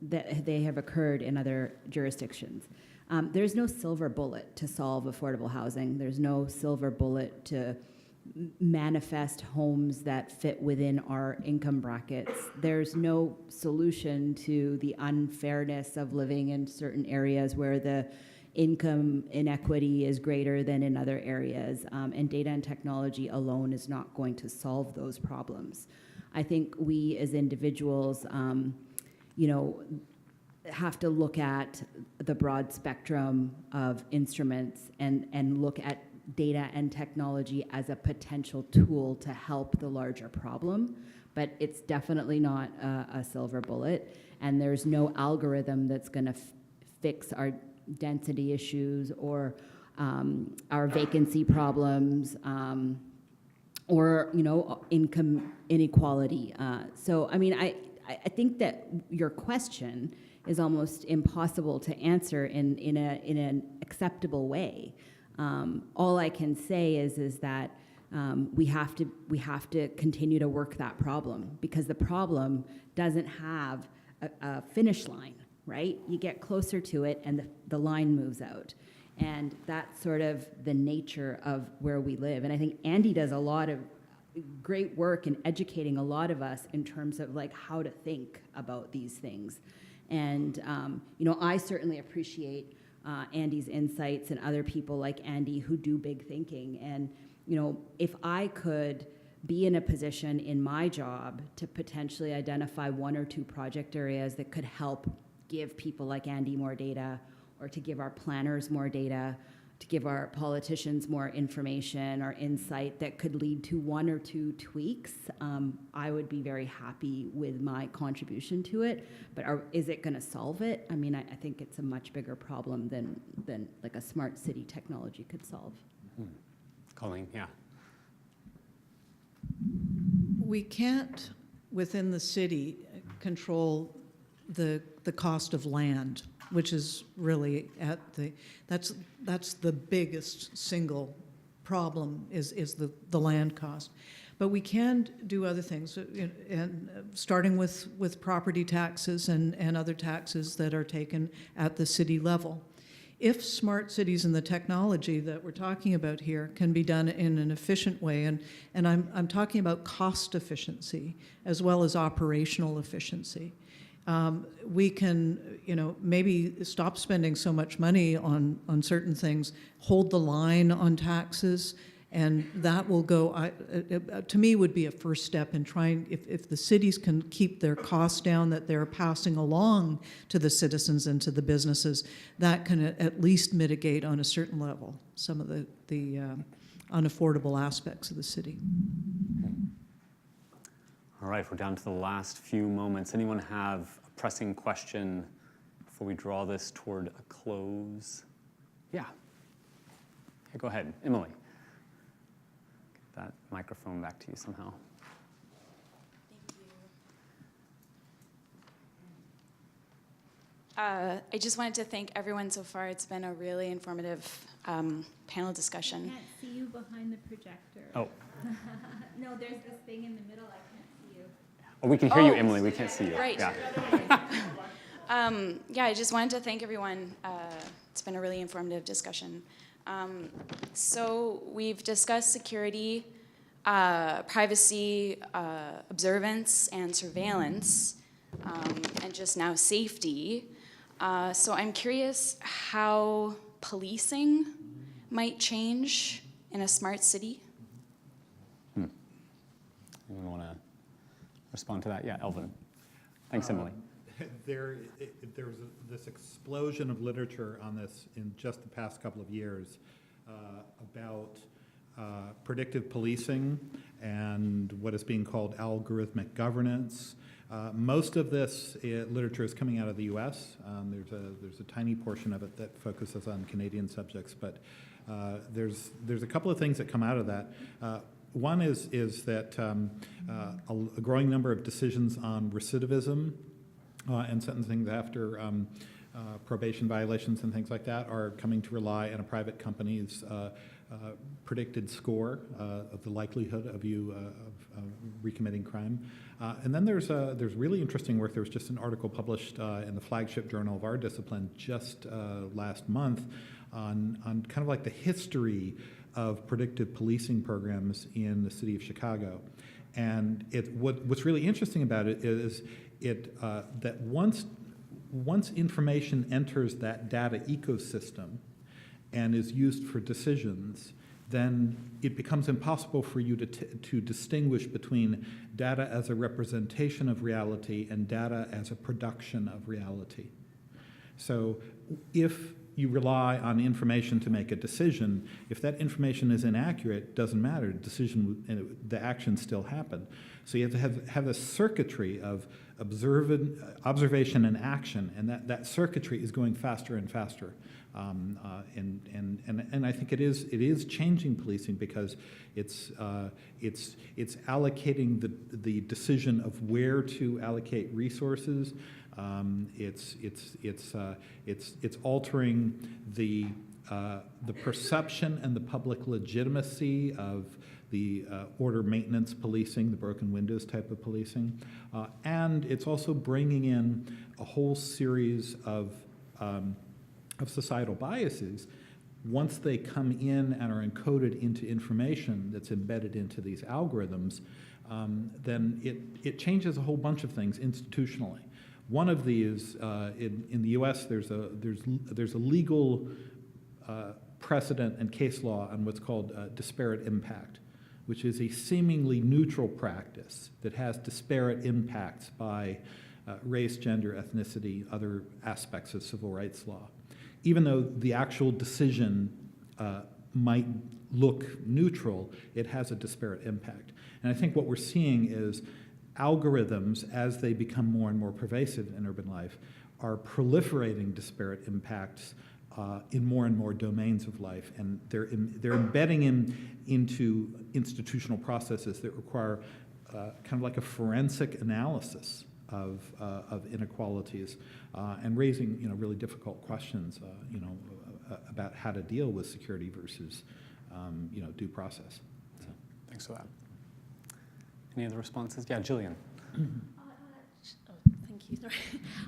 that they have occurred in other jurisdictions. There's no silver bullet to solve affordable housing. There's no silver bullet to manifest homes that fit within our income brackets. There's no solution to the unfairness of living in certain areas where the income inequity is greater than in other areas. And data and technology alone is not going to solve those problems. I think we as individuals, you know, have to look at the broad spectrum of instruments and look at data and technology as a potential tool to help the larger problem, but it's definitely not a silver bullet, and there's no algorithm that's going to fix our density issues or our vacancy problems or, you know, income inequality. So, I mean, I think that your question is almost impossible to answer in an acceptable way. All I can say is that we have to continue to work that problem, because the problem doesn't have a finish line, right? You get closer to it and the line moves out. And that's sort of the nature of where we live. And I think Andy does a lot of great work in educating a lot of us in terms of like how to think about these things. And you know, I certainly appreciate Andy's insights and other people like Andy who do big thinking. And, you know, if I could be in a position in my job to potentially identify one or two project areas that could help give people like Andy more data, or to give our planners more data, to give our politicians more information or insight that could lead to one or two tweaks, I would be very happy with my contribution to it. But is it going to solve it? I mean, I think it's a much bigger problem than like a smart city technology could solve. Mm-hmm. Colleen, yeah. We can't, within the city, control the cost of land, which is really that's the biggest single problem is the land cost. But we can do other things, and starting with property taxes and other taxes that are taken at the city level. If smart cities and the technology that we're talking about here can be done in an efficient way, and I'm talking about cost efficiency as well as operational efficiency, we can, you know, maybe stop spending so much money on certain things, hold the line on taxes, and that will go, to me, would be a first step in trying, if the cities can keep their costs down that they're passing along to the citizens and to the businesses, that can at least mitigate on a certain level some of the unaffordable aspects of the city. All right, we're down to the last few moments. Anyone have a pressing question before we draw this toward a close? Yeah. Okay, go ahead, Emily. Get that microphone back to you somehow. Thank you. I just wanted to thank everyone so far. It's been a really informative panel discussion. I can't see you behind the projector. Oh. No, there's this thing in the middle. I can't see you. Oh, we can hear you, Emily. We can't see you. Right. Yeah. Yeah, I just wanted to thank everyone. It's been a really informative discussion. So we've discussed security, privacy, observance, and surveillance, and just now safety. So I'm curious how policing might change in a smart city. Anyone want to respond to that? Yeah, Elvin. Thanks, Emily. There's this explosion of literature on this in just the past couple of years about predictive policing and what is being called algorithmic governance. Most of this literature is coming out of the U.S. There's a tiny portion of it that focuses on Canadian subjects, but there's a couple of things that come out of that. One is that a growing number of decisions on recidivism and sentencing after probation violations and things like that are coming to rely on a private company's predicted score of the likelihood of you recommitting crime. And then there's really interesting work. There was just an article published in the flagship journal of our discipline just last month on kind of like the history of predictive policing programs in the city of Chicago. And what's really interesting about it is that once information enters that data ecosystem and is used for decisions, then it becomes impossible for you to distinguish between data as a representation of reality and data as a production of reality. So if you rely on information to make a decision, if that information is inaccurate, it doesn't matter. The action still happened. So you have to have a circuitry of observation and action, and that circuitry is going faster and faster. And I think it is changing policing because it's allocating the decision of where to allocate resources. It's altering the perception and the public legitimacy of the order maintenance policing, the broken windows type of policing, and it's also bringing in a whole series of societal biases. Once they come in and are encoded into information that's embedded into these algorithms, then it changes a whole bunch of things institutionally. One of these, in the U.S., there's a legal precedent and case law on what's called disparate impact, which is a seemingly neutral practice that has disparate impacts by race, gender, ethnicity, other aspects of civil rights law. Even though the actual decision might look neutral, it has a disparate impact. And I think what we're seeing is algorithms, as they become more and more pervasive in urban life, are proliferating disparate impacts in more and more domains of life, and they're embedding into institutional processes that require kind of like a forensic analysis of inequalities and raising really difficult questions about how to deal with security versus due process. So. Thanks for that. Any other responses? Yeah, Jillian. Thank you. Sorry.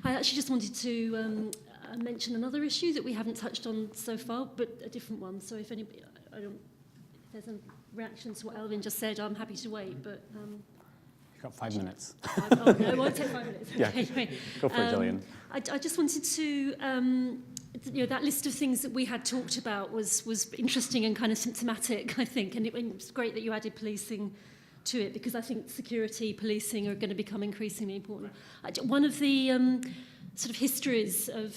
I actually just wanted to mention another issue that we haven't touched on so far, but a different one. So if anybody, if there's a reaction to what Elvin just said, I'm happy to wait. But you've got 5 minutes. No, it won't take 5 minutes. Yeah, Okay. go for it, Jillian. I just wanted to, that list of things that we had talked about was interesting and kind of symptomatic, I think, and it's great that you added policing to it, because I think security, policing are going to become increasingly important. One of the sort of histories of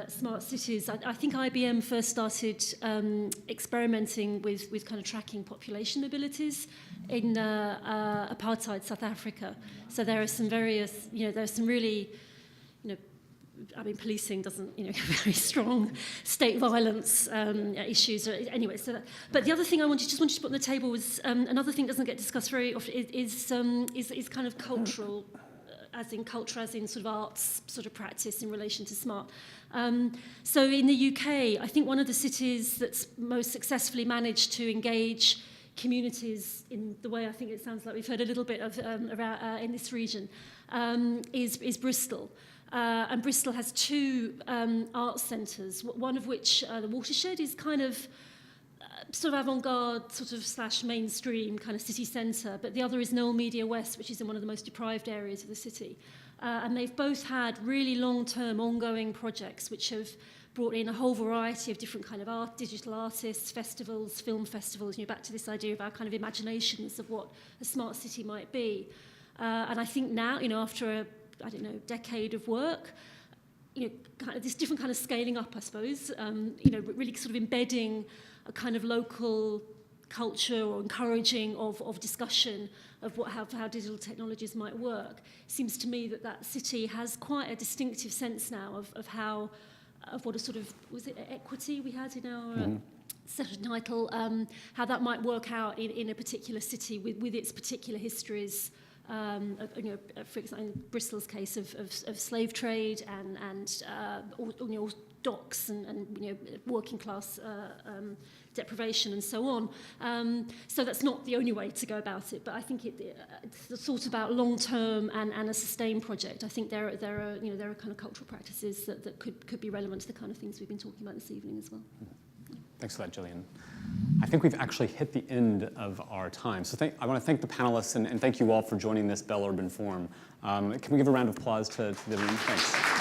smart cities, I think IBM first started experimenting with kind of tracking population mobilities in apartheid South Africa. So there are some various, there are some really, policing doesn't, very strong state violence issues. Anyway, but the other thing I wanted to put on the table was another thing that doesn't get discussed very often is kind of cultural as in culture, as in sort of arts sort of practice in relation to smart. So in the UK, I think one of the cities that's most successfully managed to engage communities in the way I think it sounds like we've heard a little bit of around, in this region is Bristol. And Bristol has two arts centres, one of which, the Watershed, is kind of sort of avant-garde, sort of / mainstream kind of city centre, but the other is Noel Media West, which is in one of the most deprived areas of the city. And they've both had really long-term, ongoing projects which have brought in a whole variety of different kind of art, digital artists, festivals, film festivals, back to this idea of our kind of imaginations of what a smart city might be. And I think now, after a, decade of work, kind of this different kind of scaling up, I suppose, really sort of embedding a kind of local culture or encouraging of discussion of how digital technologies might work. Seems to me that city has quite a distinctive sense now of what a sort of, was it equity we had in our session title, how that might work out in a particular city with its particular histories. For example, in Bristol's case of slave trade and docks and working class deprivation and so on. So that's not the only way to go about it, but I think it's sort about long-term and a sustained project. I think there are kind of cultural practices that could be relevant to the kind of things we've been talking about this evening as well. Thanks for that, Gillian. I think we've actually hit the end of our time. So I want to thank the panelists and thank you all for joining this Bell Urban Forum. Can we give a round of applause to the room? Thanks.